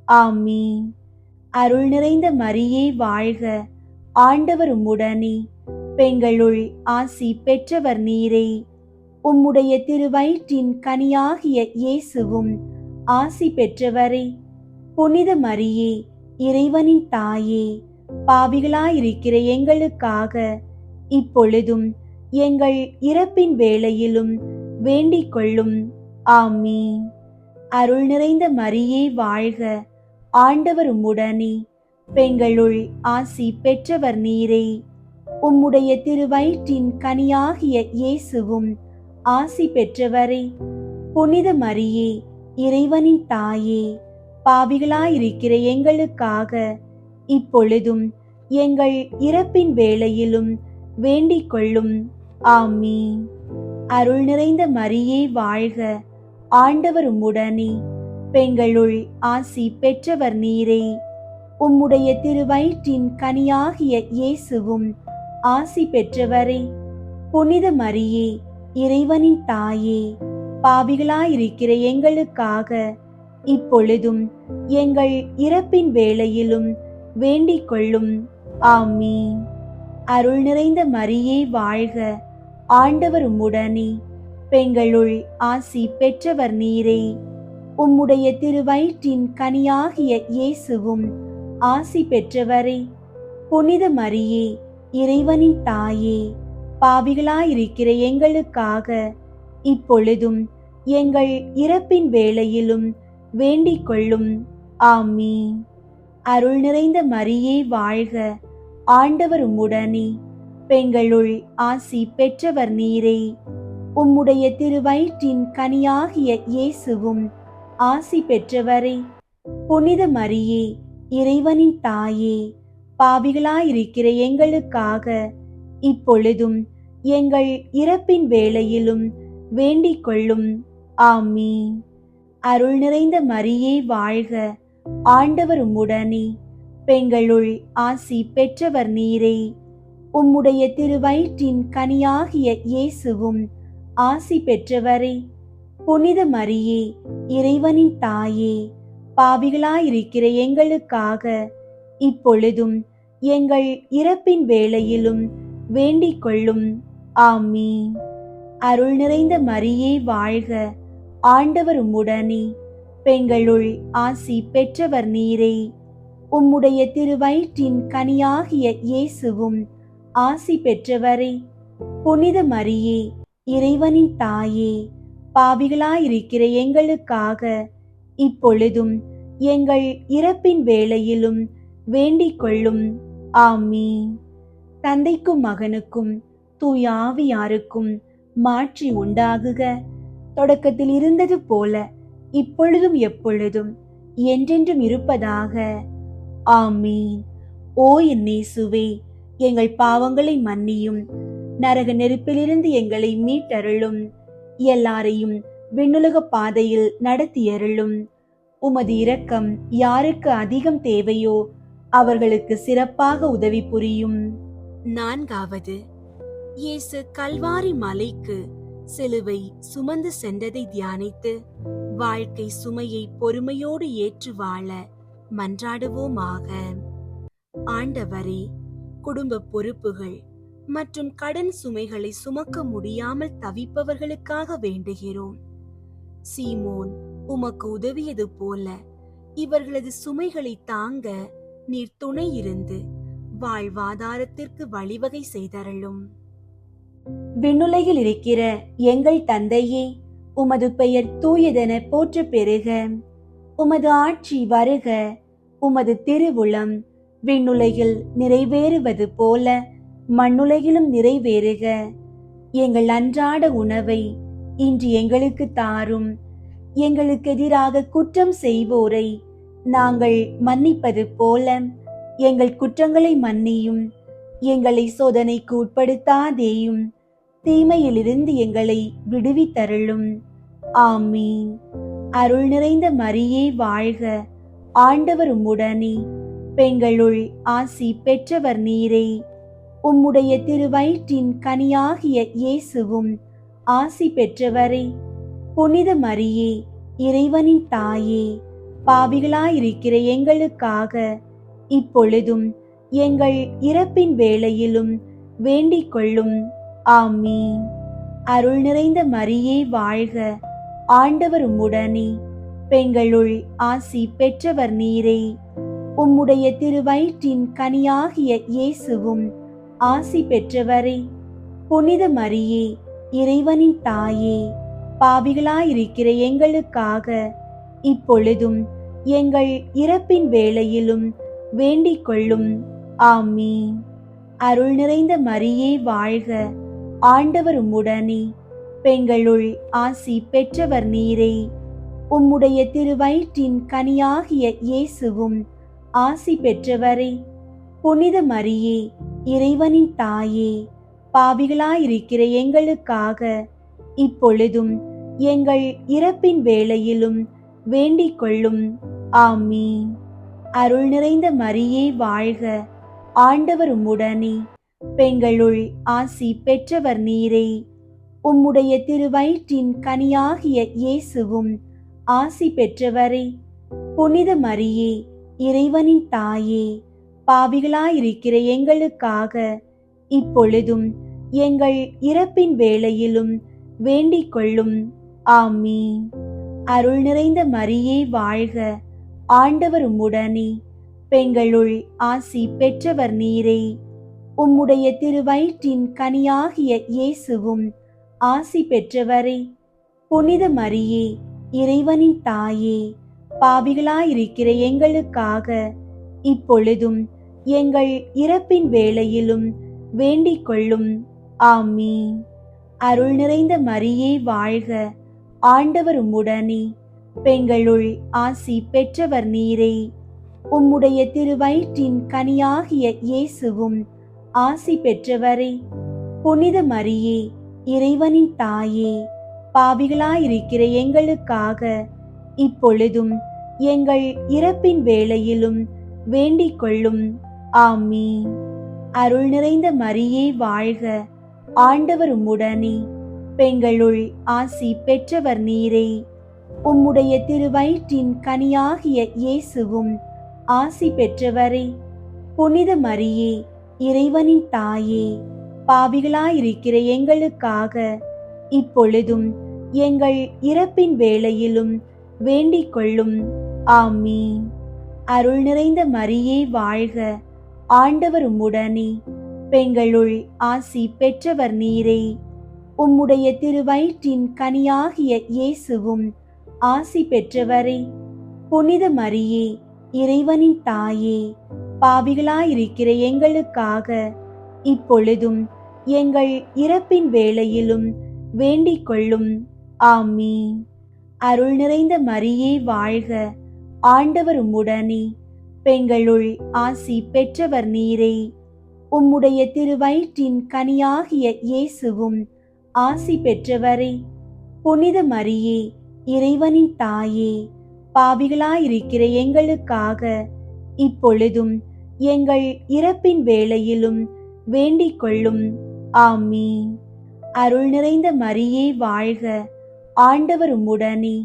C: ஆமீன். அருள் நிறைந்த மரியே வாழ்க. ஆண்டவர் உம்முடனே, பெண்களுள் ஆசி பெற்றவர் நீரே. உம்முடைய திருவயிற்றின் கனியாகிய இயேசுவும் ஆசி பெற்றவரே. புனித மரியே, இறைவனின் தாயே, பாவிகளாயிருக்கிற எங்களுக்காக இப்பொழுதும் எங்கள் இறப்பின் வேளையிலும் வேண்டிக் கொள்ளும். ஆமீன். அருள் நிறைந்த மரியே வாழ்க. ஆண்டவர் உம்முடனே, பெண்களுள் ஆசி பெற்றவர் நீரே. உம்முடைய திருவயிற்றின் கனியாகிய இயேசுவும் ஆசி பெற்றவரே. புனித மரியே, இறைவனின் தாயே, பாவிகளாயிருக்கிற எங்களுக்காக இப்பொழுதும் எங்கள் இறப்பின் வேளையிலும் வேண்டிக் கொள்ளும். ஆமீன். அருள் நிறைந்த மரியே வாழ்க. ஆண்டவர் உம்முடனே, பெண்களுள் ஆசி பெற்றவர் நீரே. உம்முடைய திருவயிற்றின் கனியாகிய இயேசுவும் ஆசி பெற்றவரே. புனித மரியே, இறைவனின் தாயே, பாவிகளாயிருக்கிற எங்களுக்காக இப்பொழுதும் எங்கள் இறப்பின் வேளையிலும் வேண்டிக் கொள்ளும். ஆமீன். அருள் நிறைந்த மரியே வாழ்க. ஆண்டவர் உம்முடனே, பெண்களுள் ஆசி பெற்றவர் நீரே. உம்முடைய திருவயிற்றின் கனியாகிய இயேசுவும் ஆசி பெற்றவரே. புனித மரியே, இறைவனின் தாயே, பாவிகளாயிருக்கிற எங்களுக்காக இப்பொழுதும் எங்கள் இறப்பின் வேளையிலும் வேண்டிக் கொள்ளும். ஆமீன். அருள் நிறைந்த மரியே வாழ்க. ஆண்டவர் உம்முடனே, பெண்களுள் ஆசி பெற்றவர் நீரே. உம்முடைய திருவயிற்றின் கனியாகிய இயேசுவும் ஆசி பெற்றவரே, புனித மரியே, இறைவனின் தாயே, பாவிகளாயிருக்கிற எங்களுக்காக இப்பொழுதும் எங்கள் இறப்பின் வேளையிலும் வேண்டிக் கொள்ளும். ஆமீன். அருள் நிறைந்த மரியே வாழ்க, ஆண்டவர் உம்முடனே, பெண்களுள் ஆசி பெற்றவர் நீரே. உம்முடைய திருவயிற்றின் கனியாகிய இயேசுவும் ஆசி பெற்றவரே. புனித மரியே, இறைவனின் தாயே, பாவிகளாயிருக்கிற எங்களுக்காக இப்பொழுதும் எங்கள் இறப்பின் வேளையிலும் வேண்டிக் கொள்ளும். ஆமீன். அருள் நிறைந்த மரியே வாழ்க, ஆண்டவர் உம்முடனே, பெண்களுள் ஆசி பெற்றவர் நீரே. உம்முடைய திருவயிற்றின் கனியாகிய இயேசுவும் ஆசி பெற்றவரே. புனித மரியே, இறைவனின் தாயே, பாவிகளாயிருக்கிற எங்களுக்காக இப்பொழுதும் எங்கள் இறப்பின் வேளையிலும் வேண்டிக் கொள்ளும். ஆமீன். தந்தைக்கும் மகனுக்கும் தூய ஆவியாருக்கும் மாற்றி உண்டாகுக. தொடக்கத்தில் இருந்தது போல இப்பொழுதும் எப்பொழுதும் என்றென்றும் இருப்பதாக. ஆமீன். ஓ என் இயேசுவே, எங்கள் பாவங்களை மன்னியும், நரக நெருப்பிலிருந்து எங்களை மீட்டருளும், எல்லாரையும் விண்ணுலக பாதையில் நடத்தியருளும். உமது இரக்கம் யாருக்கு அதிகம் தேவையோ அவர்களுக்கு சிறப்பாக உதவி புரியும். 4வது, இயேசு கல்வாரி மலைக்கு சிலுவை சுமந்து சென்றதை தியானித்து வாழ்க்கை சுமையை பொறுமையோடு ஏற்று வாழ மன்றாடுவோமாக. ஆண்டவரே, குடும்ப பொறுப்புகள் மற்றும் கடன் சுமைகளை சுமக்க முடியாமல் தவிப்பவர்களுக்காக வேண்டுகிறோம். சீமோன் உமக்கு உதவியது போல இவர்களது சுமைகளை தாங்க நீர் துணை இருந்து வாழ்வாதாரத்திற்கு வழிவகை செய்தருளும். விண்ணுலகில் இருக்கிற எங்கள் தந்தையே, உமது பெயர் தூயதென போற்ற பெறுக. உமது ஆட்சி வருக. உமது திருவுளம் விண்ணுலகில் நிறைவேறுவது போல மண்ணுலகிலும் நிறைவேறுக. எங்கள் அன்றாட உணவை இன்று எங்களுக்கு தாரும். எங்களுக்கு எதிராக குற்றம் செய்வோரை நாங்கள் மன்னிப்பது போல எங்கள் குற்றங்களை மன்னியும். எங்களை சோதனைக்கு உட்படுத்தாதேயும், தீமையிலிருந்து எங்களை விடுவித்தருளும். ஆமீன். அருள் நிறைந்த மரியே வாழ்க, ஆண்டவர் உம்முடனே, பெண்களுள் ஆசி பெற்றவர் நீரே. உம்முடைய திருவயிற்றின் கனியாகிய இயேசுவும் ஆசி பெற்றவரே. புனித மரியே, இறைவனின் தாயே, பாவிகளாயிருக்கிற எங்களுக்காக இப்பொழுதும் எங்கள் இறப்பின் வேளையிலும் வேண்டிக் கொள்ளும். ஆமீன். அருள் நிறைந்த மரியே வாழ்க, ஆண்டவர் உம்முடனே, பெண்களுள் ஆசி பெற்றவர் நீரே. உம்முடைய திருவயிற்றின் கனியாகிய இயேசுவும் ஆசி பெற்றவரே. புனித மரியே, இறைவனின் தாயே, பாவிகளாயிருக்கிற எங்களுக்காக இப்பொழுதும் எங்கள் இறப்பின் வேளையிலும் வேண்டிக் கொள்ளும். ஆமீன். அருள் நிறைந்த மரியே வாழ்க, ஆண்டவர் உம்முடனே, பெண்களுள் ஆசி பெற்றவர் நீரே. உம்முடைய திருவயிற்றின் கனியாகிய இயேசுவும் ஆசி பெற்றவரே. புனித மரியே, இறைவனின் தாயே, பாவிகளாயிருக்கிற எங்களுக்காக இப்பொழுதும் எங்கள் இறப்பின் வேளையிலும் வேண்டிக் கொள்ளும். ஆமீன். அருள் நிறைந்த மரியே வாழ்க, ஆண்டவர் உம்முடனே, பெண்களுள் ஆசி பெற்றவர் நீரே. உம்முடைய திருவயிற்றின் கனியாகிய இயேசுவும் ஆசி பெற்றவரே. புனித மரியே, இறைவனின் தாயே, பாவிகளாயிருக்கிற எங்களுக்காக இப்பொழுதும் எங்கள் இறப்பின் வேளையிலும் வேண்டிக் கொள்ளும். ஆமீன். அருள் நிறைந்த மரியே வாழ்க, ஆண்டவர் உம்முடனே, பெண்களுள் ஆசி பெற்றவர் நீரே. உம்முடைய திருவயிற்றின் கனியாகிய இயேசுவும் ஆசி பெற்றவரே. புனித மரியே, இறைவனின் தாயே, பாவிகளாயிருக்கிற எங்களுக்காக இப்பொழுதும் எங்கள் இறப்பின் வேளையிலும் வேண்டிக் கொள்ளும். ஆமீன். அருள் நிறைந்த மரியே வாழ்க, ஆண்டவர் உம்முடனே, பெண்களுள் ஆசி பெற்றவர் நீரே. உம்முடைய திருவயிற்றின் கனியாகிய இயேசுவும் ஆசி பெற்றவரே. புனித மரியே, இறைவனின் தாயே, பாவிகளாயிருக்கிற எங்களுக்காக இப்பொழுதும் எங்கள் இறப்பின் வேளையிலும் வேண்டிக் கொள்ளும். ஆமீன். அருள் நிறைந்த மரியே வாழ்க, ஆண்டவர் உம்முடனே. பெண்களுள் ஆசி பெற்றவர் நீரே. உம்முடைய திருவயிற்றின் கனியாகிய இயேசுவும் ஆசி பெற்றவரே. புனித மரியே, இறைவனின் தாயே, பாவிகளாயிருக்கிற எங்களுக்காக இப்பொழுதும் எங்கள் இறப்பின் வேளையிலும் வேண்டிக் கொள்ளும். ஆமீன். அருள் நிறைந்த மரியே வாழ்க, ஆண்டவர் உம்முடனே. பெண்களுள் ஆசி பெற்றவர் நீரே. உம்முடைய திருவயிற்றின் கனியாகிய இயேசுவும் ஆசி பெற்றவரே. புனித மரியே, இறைவனின் தாயே, பாவிகளாயிருக்கிற எங்களுக்காக இப்பொழுதும் எங்கள் இறப்பின் வேளையிலும் வேண்டிக் கொள்ளும். ஆமீன். அருள் நிறைந்த மரியே வாழ்க, ஆண்டவர் உம்முடனே. பெண்களுள் ஆசி பெற்றவர் நீரே. உம்முடைய திருவயிற்றின் கனியாகிய இயேசுவும் ஆசி பெற்றவரே. புனித மரியே, இறைவனின் தாயே, பாவிகளாயிருக்கிற எங்களுக்காக இப்பொழுதும் எங்கள் இறப்பின் வேளையிலும் வேண்டிக் கொள்ளும். ஆமீன். அருள் நிறைந்த மரியே வாழ்க, ஆண்டவர் உம்முடனே.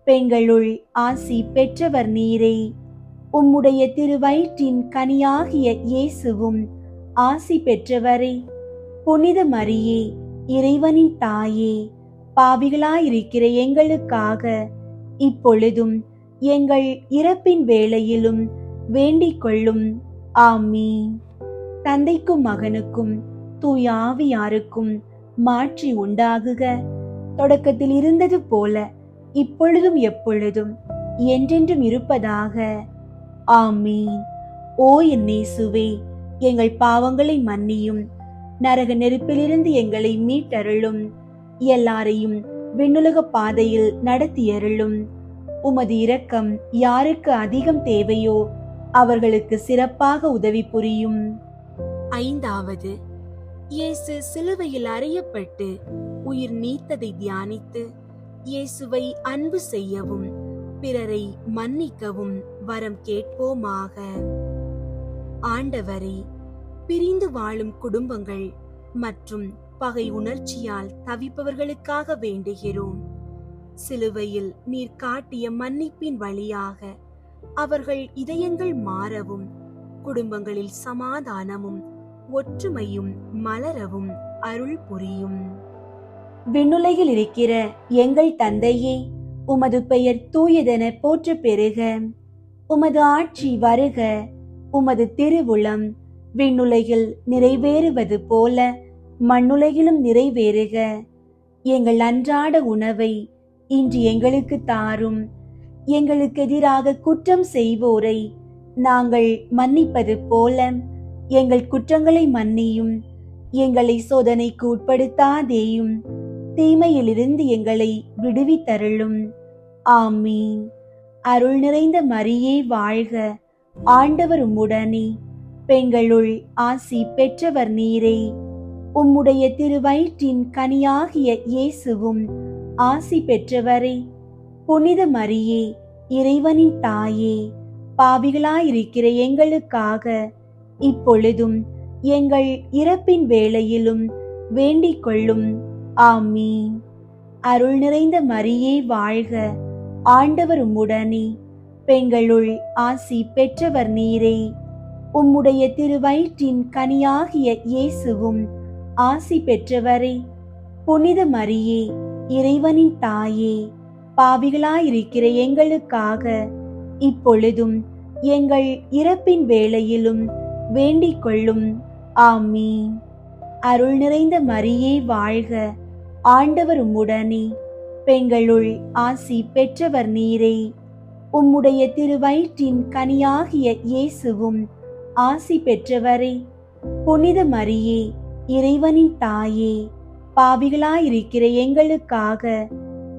C: பெண்களுள் ஆசி பெற்றவர் நீரே. உம்முடைய திருவயிற்றின் கனியாகிய இயேசுவும் ஆசி பெற்றவரே. புனித மரியே, இறைவனின் தாயே, பாவிகளாயிருக்கிற எங்களுக்காக இப்பொழுதும் எங்கள் இறப்பின் வேளையிலும் வேண்டிக் கொள்ளும். ஆமீன். தந்தைக்கும் மகனுக்கும் தூய ஆவியாருக்கும் மாற்றி உண்டாகுக. தொடக்கத்தில் இருந்தது போல இப்பொழுதும் எப்பொழுதும் என்றென்றும் இருப்பதாக. ஆமீன். ஓ என் இயேசுவே, எங்கள் பாவங்களை மன்னியும், நரக நெருப்பிலிருந்து எங்களை மீட்டருளும், எல்லாரையும் விண்ணுலக பாதையில் நடத்தியருளும். உமது இரக்கம் யாருக்கு அதிகம் தேவையோ அவர்களுக்கு சிறப்பாக உதவி புரியும். ஐந்தாவது, இயேசு சிலுவையில் அறையப்பட்டு உயிர் நீத்ததை தியானித்து இயேசுவை அன்பு செய்யவும் பிறரை மன்னிக்கவும் வரம் கேட்போமாக. ஆண்டவரே, பிரிந்து வாழும் குடும்பங்கள் மற்றும் பகை உணர்ச்சியால் தவிப்பவர்களுக்காக வேண்டுகிறோம். சிலுவையில் நீர் காட்டிய மன்னிப்பின் வழியாக அவர்கள் இதயங்கள் மாறவும், குடும்பங்களில் சமாதானமும் ஒற்றுமையும் மலரவும் அருள் புரியும். விண்ணுலகில் இருக்கிற எங்கள் தந்தையே, உமது பெயர் தூயதென போற்ற பெறுக. உமது ஆட்சி வருக. உமது திருவுளம் விண்ணுலகில் நிறைவேறுவது போல மண்ணுலகிலும் நிறைவேறுக. எங்கள் அன்றாட உணவை இன்று எங்களுக்கு தாரும். எங்களுக்கு எதிராக குற்றம் செய்வோரை நாங்கள் மன்னிப்பது போல எங்கள் குற்றங்களை மன்னியும். எங்களை சோதனைக்கு உட்படுத்தாதேயும், தீமையிலிருந்து எங்களை விடுவித்தருளும். ஆமீன். அருள் நிறைந்த மரியே வாழ்க, ஆண்டவர் உம்முடனே. பெண்களுள் ஆசி பெற்றவர் நீரே. உம்முடைய திருவயிற்றின் கனியாகிய இயேசுவும் ஆசி பெற்றவரே. புனித மரியே, இறைவனின் தாயே, பாவிகளாயிருக்கிற எங்களுக்காக இப்பொழுதும் எங்கள் இறப்பின் வேளையிலும் வேண்டிக் கொள்ளும். ஆமீன். அருள் நிறைந்த மரியே வாழ்க, ஆண்டவர் உம்முடனே. பெண்களுள் ஆசி பெற்றவர் நீரே. உம்முடைய திருவயிற்றின் கனியாகிய இயேசுவும் ஆசி பெற்றவரே. புனித மரியே, இறைவனின் தாயே, பாவிகளாயிருக்கிற எங்களுக்காக இப்பொழுதும் எங்கள் இறப்பின் வேளையிலும் வேண்டிக் கொள்ளும். ஆமீன். அருள் நிறைந்த மரியே வாழ்க, ஆண்டவர் உம்முடனே. பெண்களுள் ஆசி பெற்றவர் நீரே. உம்முடைய திருவயிற்றின் கனியாகிய இயேசுவும் ஆசி பெற்றவரே. புனித மரியே, இறைவனின் தாயே, பாவிகளாயிருக்கிற எங்களுக்காக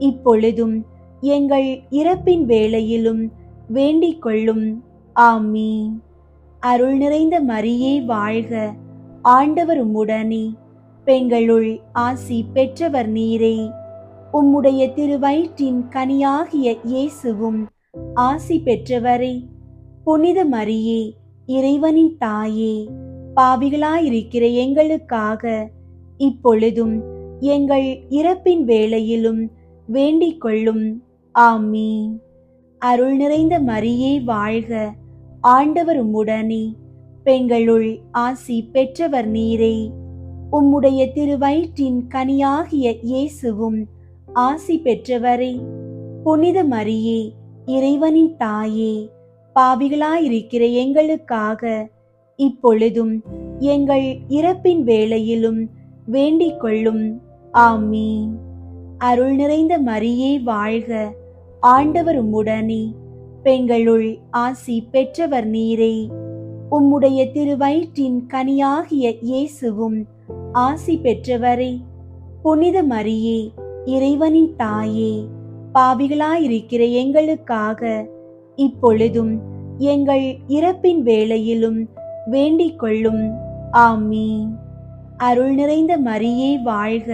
C: இப்பொழுதும் எங்கள் இறப்பின் வேளையிலும் வேண்டிக் கொள்ளும். ஆமீன். அருள் நிறைந்த மரியே வாழ்க, ஆண்டவர் உம்முடனே, பெண்களுள் ஆசி பெற்றவர் நீரே. உம்முடைய திருவயிற்றின் கனியாகிய இயேசுவும் ஆசி பெற்றவரே. புனித மரியே, இறைவனின் தாயே, பாவிகளாயிருக்கிற எங்களுக்காக இப்பொழுதும் எங்கள் இறப்பின் வேளையிலும் வேண்டிக் கொள்ளும். ஆமீன். அருள் நிறைந்த மரியே வாழ்க, ஆண்டவர் உம்முடனே, பெண்களுள் ஆசி பெற்றவர் நீரே. உம்முடைய திருவயிற்றின் கனியாகிய இயேசுவும் ஆசி பெற்றவரே. புனித மரியே, இறைவனின் தாயே, பாவிகளாயிருக்கிற எங்களுக்காக இப்பொழுதும் எங்கள் இறப்பின் வேளையிலும் வேண்டிக் கொள்ளும். ஆமீன். அருள் நிறைந்த மரியே வாழ்க, ஆண்டவர் உம்முடனே, பெண்களுள் ஆசி பெற்றவர் நீரே. உம்முடைய திருவயிற்றின் கனியாகிய இயேசுவும் ஆசி பெற்றவரே. புனித மரியே, இறைவனின் தாயே, பாவிகளாயிருக்கிற எங்களுக்காக இப்பொழுதும் எங்கள் இறப்பின் வேளையிலும் வேண்டிக் கொள்ளும். ஆமீன். அருள் நிறைந்த மரியே வாழ்க,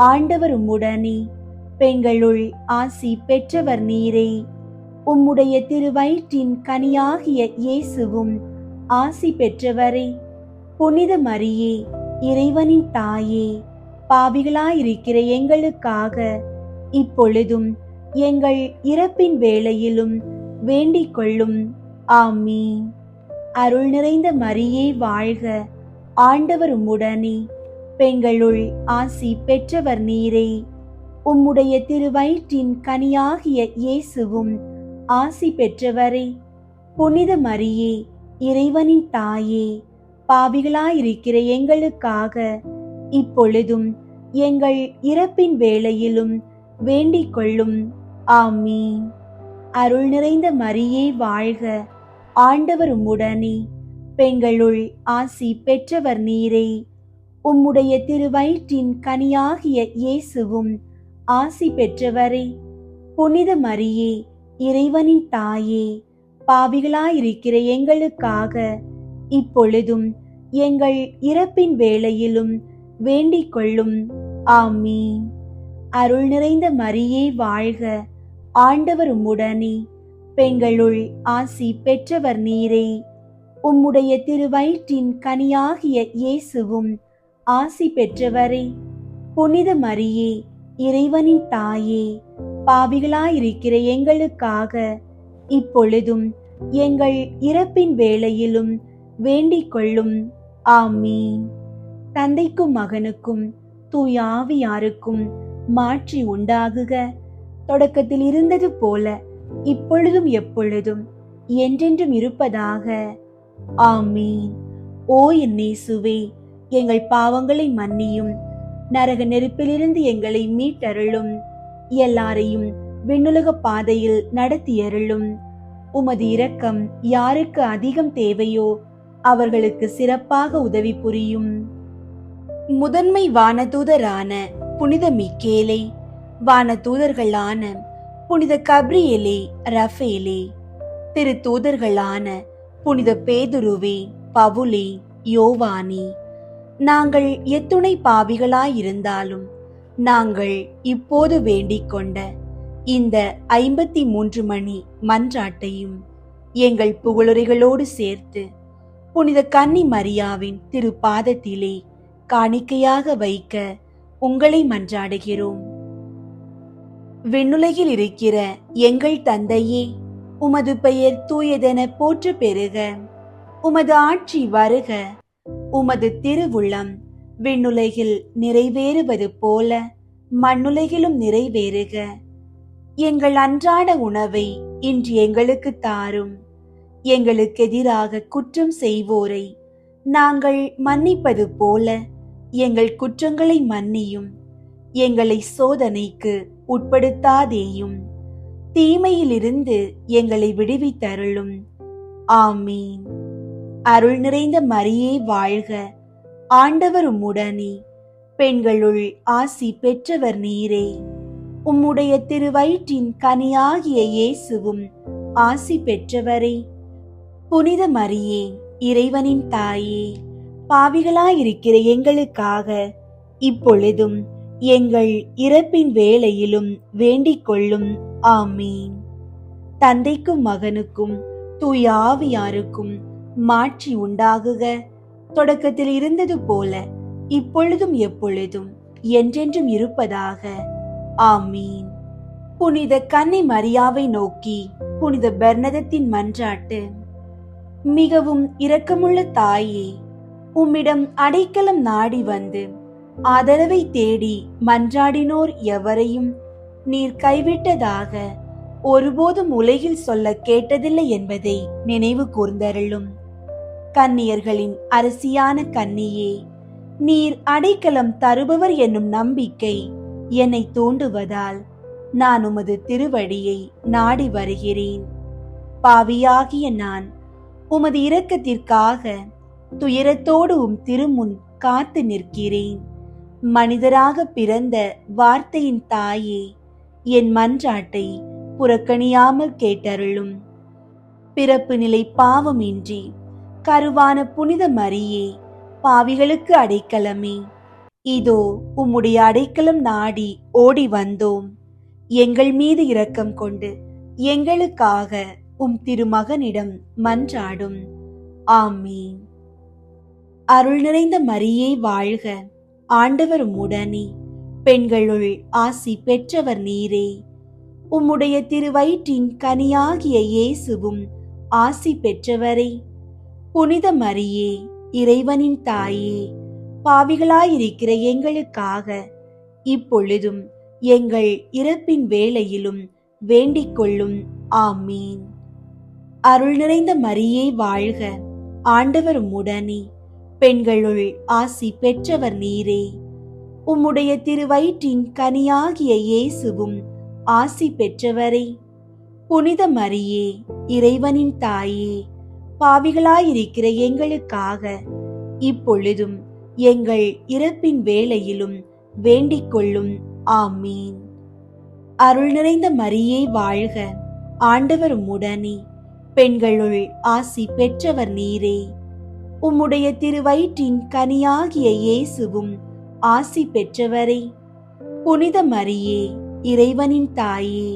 C: ஆண்டவர் உம்முடனே, பெண்களுள் ஆசி பெற்றவர் நீரே. உம்முடைய திருவயிற்றின் கனியாகிய இயேசுவும் ஆசி பெற்றவரே. புனித மரியே, இறைவனின் தாயே, பாவிகளாயிருக்கிற எங்களுக்காக இப்பொழுதும் எங்கள் இறப்பின் வேளையிலும் வேண்டிக் கொள்ளும். ஆமீன். அருள் நிறைந்த மரியே வாழ்க, ஆண்டவர் உம்முடனே, பெண்களுள் ஆசி பெற்றவர் நீரே. உம்முடைய திருவயிற்றின் கனியாகிய இயேசுவும் ஆசி பெற்றவரே. புனித மரியே, இறைவனின் தாயே, பாவிகளாயிருக்கிற எங்களுக்காக இப்பொழுதும் எங்கள் இறப்பின் வேளையிலும் வேண்டிக் கொள்ளும். ஆமீன். அருள் நிறைந்த மரியே வாழ்க, ஆண்டவர் உம்முடனே, பெண்களுள் ஆசி பெற்றவர் நீரே. உம்முடைய திருவயிற்றின் கனியாகிய இயேசுவும் ஆசி பெற்றவரே. புனித மரியே, இறைவனின் தாயே, பாவிகளாயிருக்கிற எங்களுக்காக இப்பொழுதும் எங்கள் இறப்பின் வேளையிலும் வேண்டிக் கொள்ளும். ஆமீன். அருள் நிறைந்த மரியே வாழ்க, ஆண்டவர் உம்முடனே, பெண்களுள் ஆசி பெற்றவர் நீரே. உம்முடைய திருவயிற்றின் கனியாகிய இயேசுவும் ஆசி பெற்றவரே. புனித மரியே, இறைவனின் தாயே, பாவிகளாயிருக்கிற எங்களுக்காக இப்பொழுதும் எங்கள் இறப்பின் வேளையிலும் வேண்டிக் கொள்ளும். ஆமீன். தந்தைக்கும் மகனுக்கும் தூய ஆவியாருக்கும் மாற்றி உண்டாகுக. தொடக்கத்தில் இருந்தது போல இப்பொழுதும் எப்பொழுதும் என்றென்றும் இருப்பதாக. ஆமீன். ஓ என் இயேசுவே, எங்கள் பாவங்களை மன்னியும், நரக நெருப்பிலிருந்து எங்களை மீட்டருளும், எல்லாரையும் விண்ணுலக பாதையில் நடத்தியருளும். உமது இரக்கம் யாருக்கு அதிகம் தேவையோ அவர்களுக்கு சிறப்பாக உதவி புரியும். முதன்மை வானதூதரான புனித மிக்கேலே, வானதூதர்களான புனித கப்ரியேலே, ரஃபேலே, திருத்தூதர்களான புனித பேதுருவே, பவுலே, யோவானே, நாங்கள் எத்துணை பாவிகளாயிருந்தாலும் நாங்கள் இப்போது வேண்டிக் கொண்ட இந்த 53 மணி மன்றாட்டையும் எங்கள் புகழுரைகளோடு சேர்த்து புனித கன்னி மரியாவின் திருப்பாதத்திலே காணிக்கையாக வைக்க உங்களை மன்றாடுகிறோம். விண்ணுலகில் இருக்கிற எங்கள் தந்தையே, உமது பெயர் தூயதென போற்ற பெறுக. உமது ஆட்சி வருக. உமது திருவுள்ளம் விண்ணுலகில் நிறைவேறுவது போல மண்ணுலகிலும் நிறைவேறுக. எங்கள் அன்றாட உணவை இன்று எங்களுக்கு தாரும். எங்களுக்கு எதிராக குற்றம் செய்வோரை நாங்கள் மன்னிப்பது போல எங்கள் குற்றங்களை மன்னியும். எங்களை சோதனைக்கு உட்படுத்தாதேயும், தீமையிலிருந்து எங்களை விடுவித்தருளும். ஆமீன். அருள் நிறைந்த மரியே வாழ்க, ஆண்டவர் உம்முடனே, பெண்களுள் ஆசி பெற்றவர் நீரே. உம்முடைய திருவயிற்றின் கனியாகிய இயேசுவும் ஆசி பெற்றவரே. புனித மரியே, இறைவனின் தாயே, பாவிகளாயிருக்கிற எங்களுக்காக இப்பொழுதும் எங்கள் இறப்பின் வேளையிலும் வேண்டிக் கொள்ளும். ஆமீன். தந்தைக்கும் மகனுக்கும் தூய ஆவியாருக்கும் மாட்சி உண்டாகுக. தொடக்கத்தில் இருந்தது போல இப்பொழுதும் எப்பொழுதும் என்றென்றும் இருப்பதாக. ஆமீன். புனித கன்னி மரியாவை நோக்கி புனித பெர்னதத்தின் மன்றாட்டு. மிகவும் இரக்கமுள்ள தாயே, உம்மிடம் அடைக்கலம் நாடி வந்து ஆதரவை தேடி மன்றாடினோர் எவரையும் நீர் கைவிட்டதாக ஒருபோதும் உலகில் சொல்ல கேட்டதில்லை என்பதை நினைவு கூர்ந்தருளும். கன்னியர்களின் அரசியான கன்னியே, நீர் அடைக்கலம் தருபவர் என்னும் நம்பிக்கை என்னை தூண்டுவதால் நான் உமது திருவடியை நாடி வருகிறேன். பாவியாகிய நான் உமது இரக்கத்திற்காக துயரத்தோடு திருமுன் காத்து நிற்கிறேன். மனிதராக பிறந்த வார்த்தையின் தாயே, என் மன்றாட்டை புறக்கணியாமல் கேட்டருளும். பிறப்பு நிலை பாவமின்றி கருவான புனித மரியே, பாவிகளுக்கு அடைக்கலமே, இதோ உம்முடைய அடைக்கலம் நாடி ஓடி வந்தோம். எங்கள் மீது இரக்கம் கொண்டு எங்களுக்காக திருமகனிடம் மன்றாடும். ஆமீன். அருள் நிறைந்த மரியே வாழ்க, ஆண்டவர் உம்முடனே, பெண்களுள் ஆசி பெற்றவர் நீரே. உம்முடைய திருவயிற்றின் கனியாகிய இயேசுவும் ஆசி பெற்றவரே. புனித மரியே, இறைவனின் தாயே, பாவிகளாயிருக்கிற எங்களுக்காக இப்பொழுதும் எங்கள் இறப்பின் வேளையிலும் வேண்டிக் கொள்ளும். ஆமீன். அருள் நிறைந்த மரியே வாழ்க, ஆண்டவர் உம்முடனே, பெண்களுள் ஆசி பெற்றவர் நீரே. உம்முடைய திருவயிற்றின் கனியாகிய இயேசுவும் ஆசி பெற்றவரே. புனித மரியே, இறைவனின் தாயே, பாவிகளாயிருக்கிற எங்களுக்காக இப்பொழுதும் எங்கள் இறப்பின் வேளையிலும் வேண்டிக் கொள்ளும். ஆமீன். அருள் நிறைந்த மரியே வாழ்க, ஆண்டவர் உம்முடனே, பெண்களுள் ஆசி பெற்றவர் நீரே. உம்முடைய திருவயிற்றின் கனியாகிய இயேசுவும் ஆசி பெற்றவரே. புனித மரியே, இறைவனின் தாயே,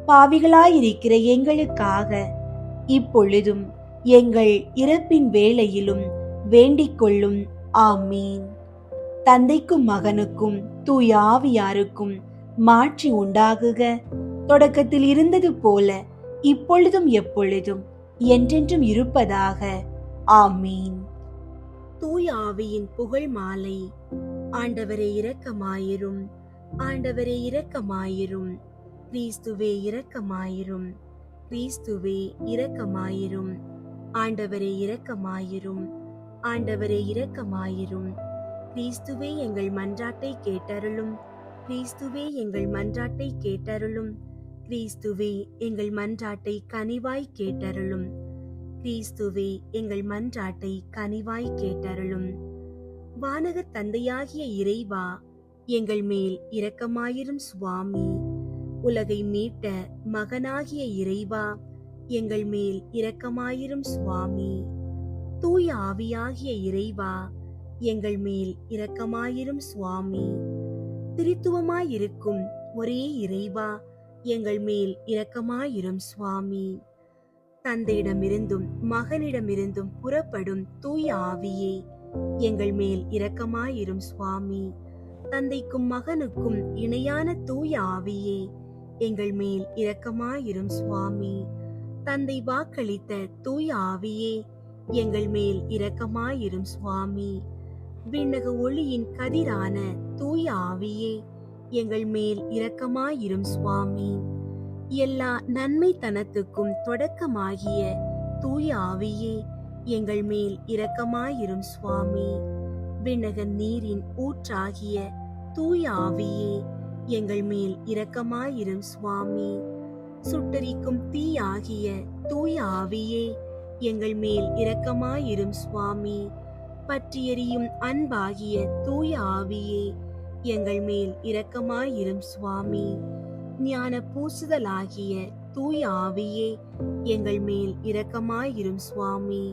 C: பாவிகளாயிருக்கிற எங்களுக்காக இப்பொழுதும் எங்கள் இறப்பின் வேளையிலும் வேண்டிக் கொள்ளும். ஆமீன். தந்தைக்கும் மகனுக்கும் தூய ஆவியாருக்கும் மாட்சி உண்டாகுக. தொடக்கத்தில் இருந்தது போல இப்பொழுதும் எப்பொழுதும் என்றென்றும் இருப்பதாக. ஆமீன். தூய ஆவியின் புகழ் மாலை. ஆண்டவரே இரக்கமாயிரும், ஆண்டவரே இரக்கமாயிரும், கிறிஸ்துவே இரக்கமாயிரும், கிறிஸ்துவே இரக்கமாயிரும், ஆண்டவரே இரக்கமாயிரும், ஆண்டவரே இரக்கமாயிரும், கிறிஸ்துவே எங்கள் மன்றாட்டை கேட்டருளும், கிறிஸ்துவே எங்கள் மன்றாட்டை கேட்டருளும், கிறிஸ்துவே எங்கள் மன்றாட்டை கனிவாய் கேட்டருளும், கிறிஸ்துவே எங்கள் மன்றாட்டை கனிவாய் கேட்டருளும். வானகத் தந்தையாகிய இறைவா, எங்கள் மேல் இரக்கமாயிரும் சுவாமி. உலகை மீட்ட மகனாகிய இறைவா, எங்கள் மேல் இரக்கமாயிரும் சுவாமி. தூய ஆவியாகிய இறைவா, எங்கள் மேல் இரக்கமாயிரும் சுவாமி. திரித்துவமாயிருக்கும் ஒரே இறைவா, எங்கள் மேல் இரக்கமாயிரும் சுவாமி. தந்தையிடமிருந்தும் மகனிடமிருந்தும் புறப்படும் தூய ஆவியே, எங்கள் மேல் இரக்கமாயிரும் சுவாமி. தந்தைக்கும் மகனுக்கும் இணையான தூய ஆவியே, எங்கள் மேல் இரக்கமாயிரும் சுவாமி. தந்தை வாக்களித்த தூய ஆவியே, எங்கள் மேல் இரக்கமாயிரும் சுவாமி. விண்ணக ஒளியின் கதிரான தூய ஆவியே, எங்கள் மேல் இரக்கமாயிரும் சுவாமி. எல்லா நன்மைத்தனத்துக்கும் தொடக்கமாகிய தூய ஆவியே, எங்கள் மேல் இரக்கமாயிரும் சுவாமி. விண்ணக நீரின் ஊற்றாகிய தூய ஆவியே, எங்கள் மேல் இரக்கமாயிரும் சுவாமி. சுட்டரிக்கும் தீயாகிய தூய ஆவியே, எங்கள் மேல் இரக்கமாயிரும் சுவாமி. பற்றி எரியும் அன்பாகிய தூய ஆவியே, எங்கள் மேல் இரக்கமாயிரும் சுவாமி. ஞான பூசுதலாகிய தூய ஆவியே எங்கள் மேல் இரக்கமாயிரும் சுவாமி.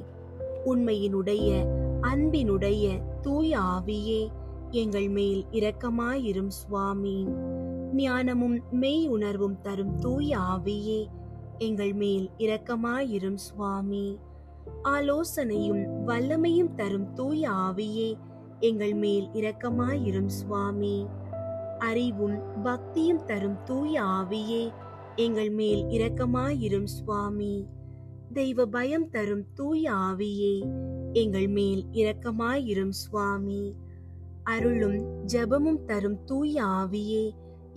C: உண்மையினுடைய அன்பினுடைய தூய ஆவியே எங்கள் மேல் இரக்கமாயிரும் சுவாமி. ஞானமும் மெய் உணர்வும் தரும் தூய ஆவியே எங்கள் மேல் இரக்கமாயிரும் சுவாமி. ஆலோசனையும் வல்லமையும் தரும் தூய ஆவியே எங்கள் மேல் இரக்கமாயிரும் சுவாமி. அறிவும் பக்தியும் தரும் தூய ஆவியே எங்கள் மேல் இரக்கமாயிரும் சுவாமி. தெய்வ பயம் தரும் தூய ஆவியே எங்கள் மேல் இரக்கமாயிரும் சுவாமி. அருளும் ஜெபமும் தரும் தூய ஆவியே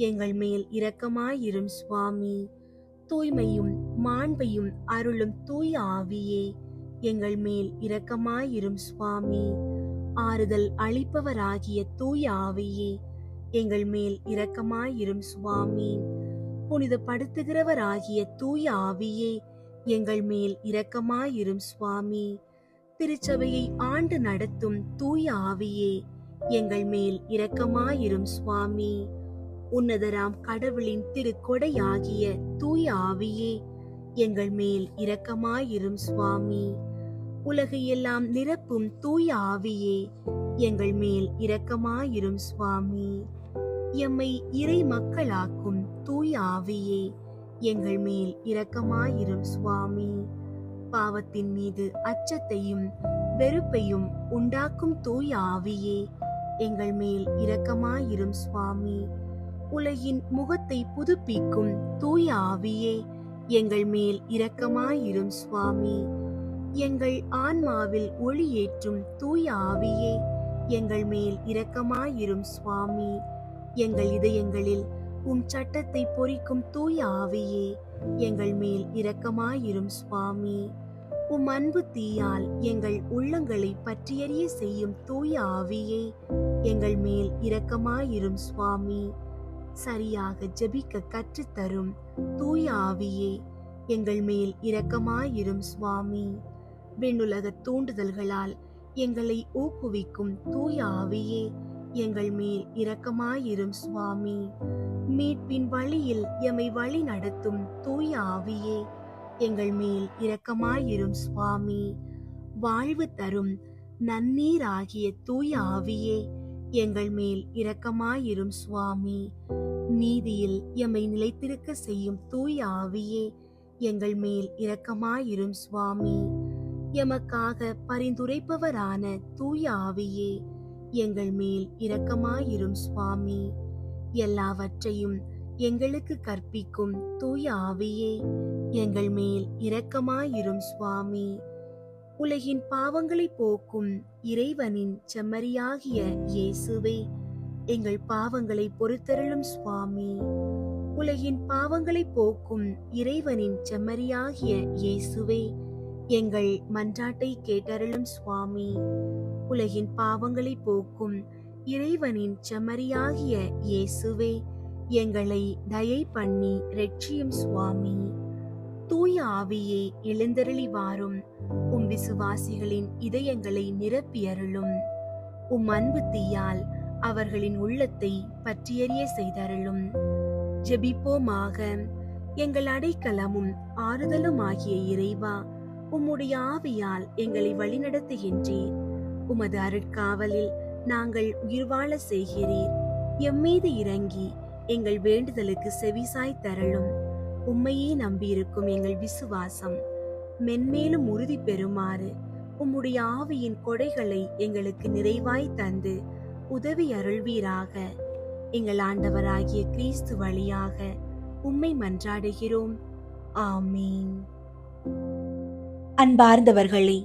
C: எங்கள் மேல் இரக்கமாயிரும் சுவாமி. தூய்மையும் மாண்பையும் அருளும் தூய ஆவியே எங்கள் மேல் இரக்கமாயிரும் சுவாமி. ஆறுதல் அளிப்பவராகிய தூய ஆவியே எங்கள் மேல் இரக்கமாயிரும் சுவாமி. புனிதப்படுத்துகிறவராகிய தூய ஆவியே எங்கள் மேல் இரக்கமாயிரும் சுவாமி. திருச்சபையை ஆண்டு நடத்தும் தூய ஆவியே எங்கள் மேல் இரக்கமாயிரும் சுவாமி. உன்னதராம் கடவுளின் திருக்கொடையாகிய தூய ஆவியே எங்கள் மேல் இரக்கமாயிரும் சுவாமி. உலகையெல்லாம் நிரப்பும் தூய ஆவியே எங்கள் மேல் இரக்கமாயிரும் சுவாமி. எம்மை இறை மக்களாக்கும் தூய ஆவியே எங்கள் மேல் இரக்கமாயிரும் சுவாமி. பாவத்தின் மீது அச்சத்தையும் வெறுப்பையும் உண்டாக்கும் தூய ஆவியே எங்கள் மேல் இரக்கமாயிரும் சுவாமி. உலகின் முகத்தை புதுப்பிக்கும் தூய ஆவியே எங்கள் மேல் இரக்கமாயிரும் சுவாமி. எங்கள் ஆன்மாவில் ஒளியேற்றும் தூய ஆவியே எங்கள் மேல் இரக்கமாயிரும் சுவாமி. எங்கள் இதயங்களில் சட்டத்தை பொறிக்கும் தூய ஆவியே எங்கள் மேல் இரக்கமாயிரும் சுவாமி. அன்பு தீயால் எங்கள் உள்ளங்களை பற்றியறிய செய்யும் தூய ஆவியே எங்கள் மேல் இரக்கமாயிரும் சுவாமி. சரியாக ஜெபிக்க கற்றுத்தரும் தூய ஆவியே எங்கள் மேல் இரக்கமாயிரும் சுவாமி. விண்ணுலக தூண்டுதல்களால் எங்களை ஊக்குவிக்கும் தூய ஆவியே எங்கள் மேல் இரக்கமாயிரும் சுவாமி. மீட்பின் வழியில் எம்மை வழி நடத்தும் தூய ஆவியே எங்கள் மேல் இரக்கமாயிரும் சுவாமி. வாழ்வு தரும் நன்னீர் ஆகிய தூய ஆவியே எங்கள் மேல் இரக்கமாயிரும் சுவாமி. நீதியில் எம்மை நிலைத்திருக்க செய்யும் தூய ஆவியே எங்கள் மேல் இரக்கமாயிரும் சுவாமி. எமக்காக பரிந்துரைப்பவரான தூய ஆவியே எங்கள் மேல் இரக்கமாயிரும் சுவாமி. எல்லாவற்றையும் எங்களுக்கு கற்பிக்கும் தூய ஆவியே எங்கள் மேல் இரக்கமாயிரும் சுவாமி. உலகின் பாவங்களை போக்கும் இறைவனின் செம்மறியாகிய இயேசுவே எங்கள் பாவங்களை பொறுத்தருளும் சுவாமி. உலகின் பாவங்களை போக்கும் இறைவனின் செம்மறியாகிய இயேசுவே எங்கள் மன்றாட்டை கேட்டருளும் சுவாமி. உலகின் பாவங்களை போக்கும் இறைவனின் செம்மறியாகிய இயேசுவே எங்களை தயை பண்ணி இரட்சியும் சுவாமி. தூய ஆவியே எழுந்தருளி வாரும். விசுவாசிகளின் இதயங்களை நிரப்பியருளும். அன்பு தீயால் அவர்களின் உள்ளத்தை பற்றியறிய செய்தருளும். ஜெபிப்போமாக. எங்கள் அடைக்கலமும் ஆறுதலுமாகிய இறைவா, உம்முடைய ஆவியால் எங்களை வழிநடத்துகின்றீர். உமது அருட்காவலில் நாங்கள் உயிர் வாழ செய்கிறீர். எம்மீது இறங்கி எங்கள் வேண்டுதலுக்கு செவிசாய் தரலும். உம்மையே நம்பியிருக்கும் எங்கள் விசுவாசம் மென்மேலும் உறுதி பெறுமாறு உம்முடைய ஆவியின் கொடைகளை எங்களுக்கு நிறைவாய் தந்து உதவி அருள்வீராக. எங்கள் ஆண்டவராகிய கிறிஸ்து வழியாக உம்மை மன்றாடுகிறோம். ஆமீன். அன்பார்ந்தவர்களே,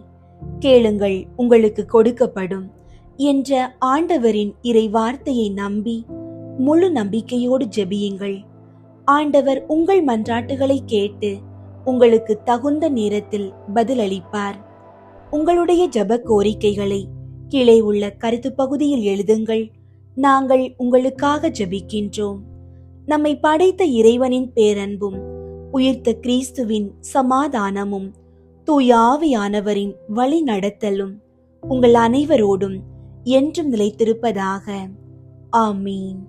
C: கேளுங்கள் உங்களுக்கு கொடுக்கப்படும் என்ற ஆண்டவரின் இறை வார்த்தையை நம்பி முழு நம்பிக்கையோடு ஜெபியுங்கள். ஆண்டவர் உங்கள் மன்றாட்டுகளை கேட்டு உங்களுக்கு தகுந்த நேரத்தில் பதிலளிப்பார். உங்களுடைய ஜெப கோரிக்கைகளை கீழே உள்ள கருத்து பகுதியில் எழுதுங்கள். நாங்கள் உங்களுக்காக ஜெபிக்கின்றோம். நம்மை படைத்த இறைவனின் பேரன்பும் உயிர்த்த கிறிஸ்துவின் சமாதானமும் தூய ஆவியானவரின் வழி நடத்தலும் உங்கள் அனைவரோடும் என்றும் நிலைத்திருப்பதாக. ஆமீன்.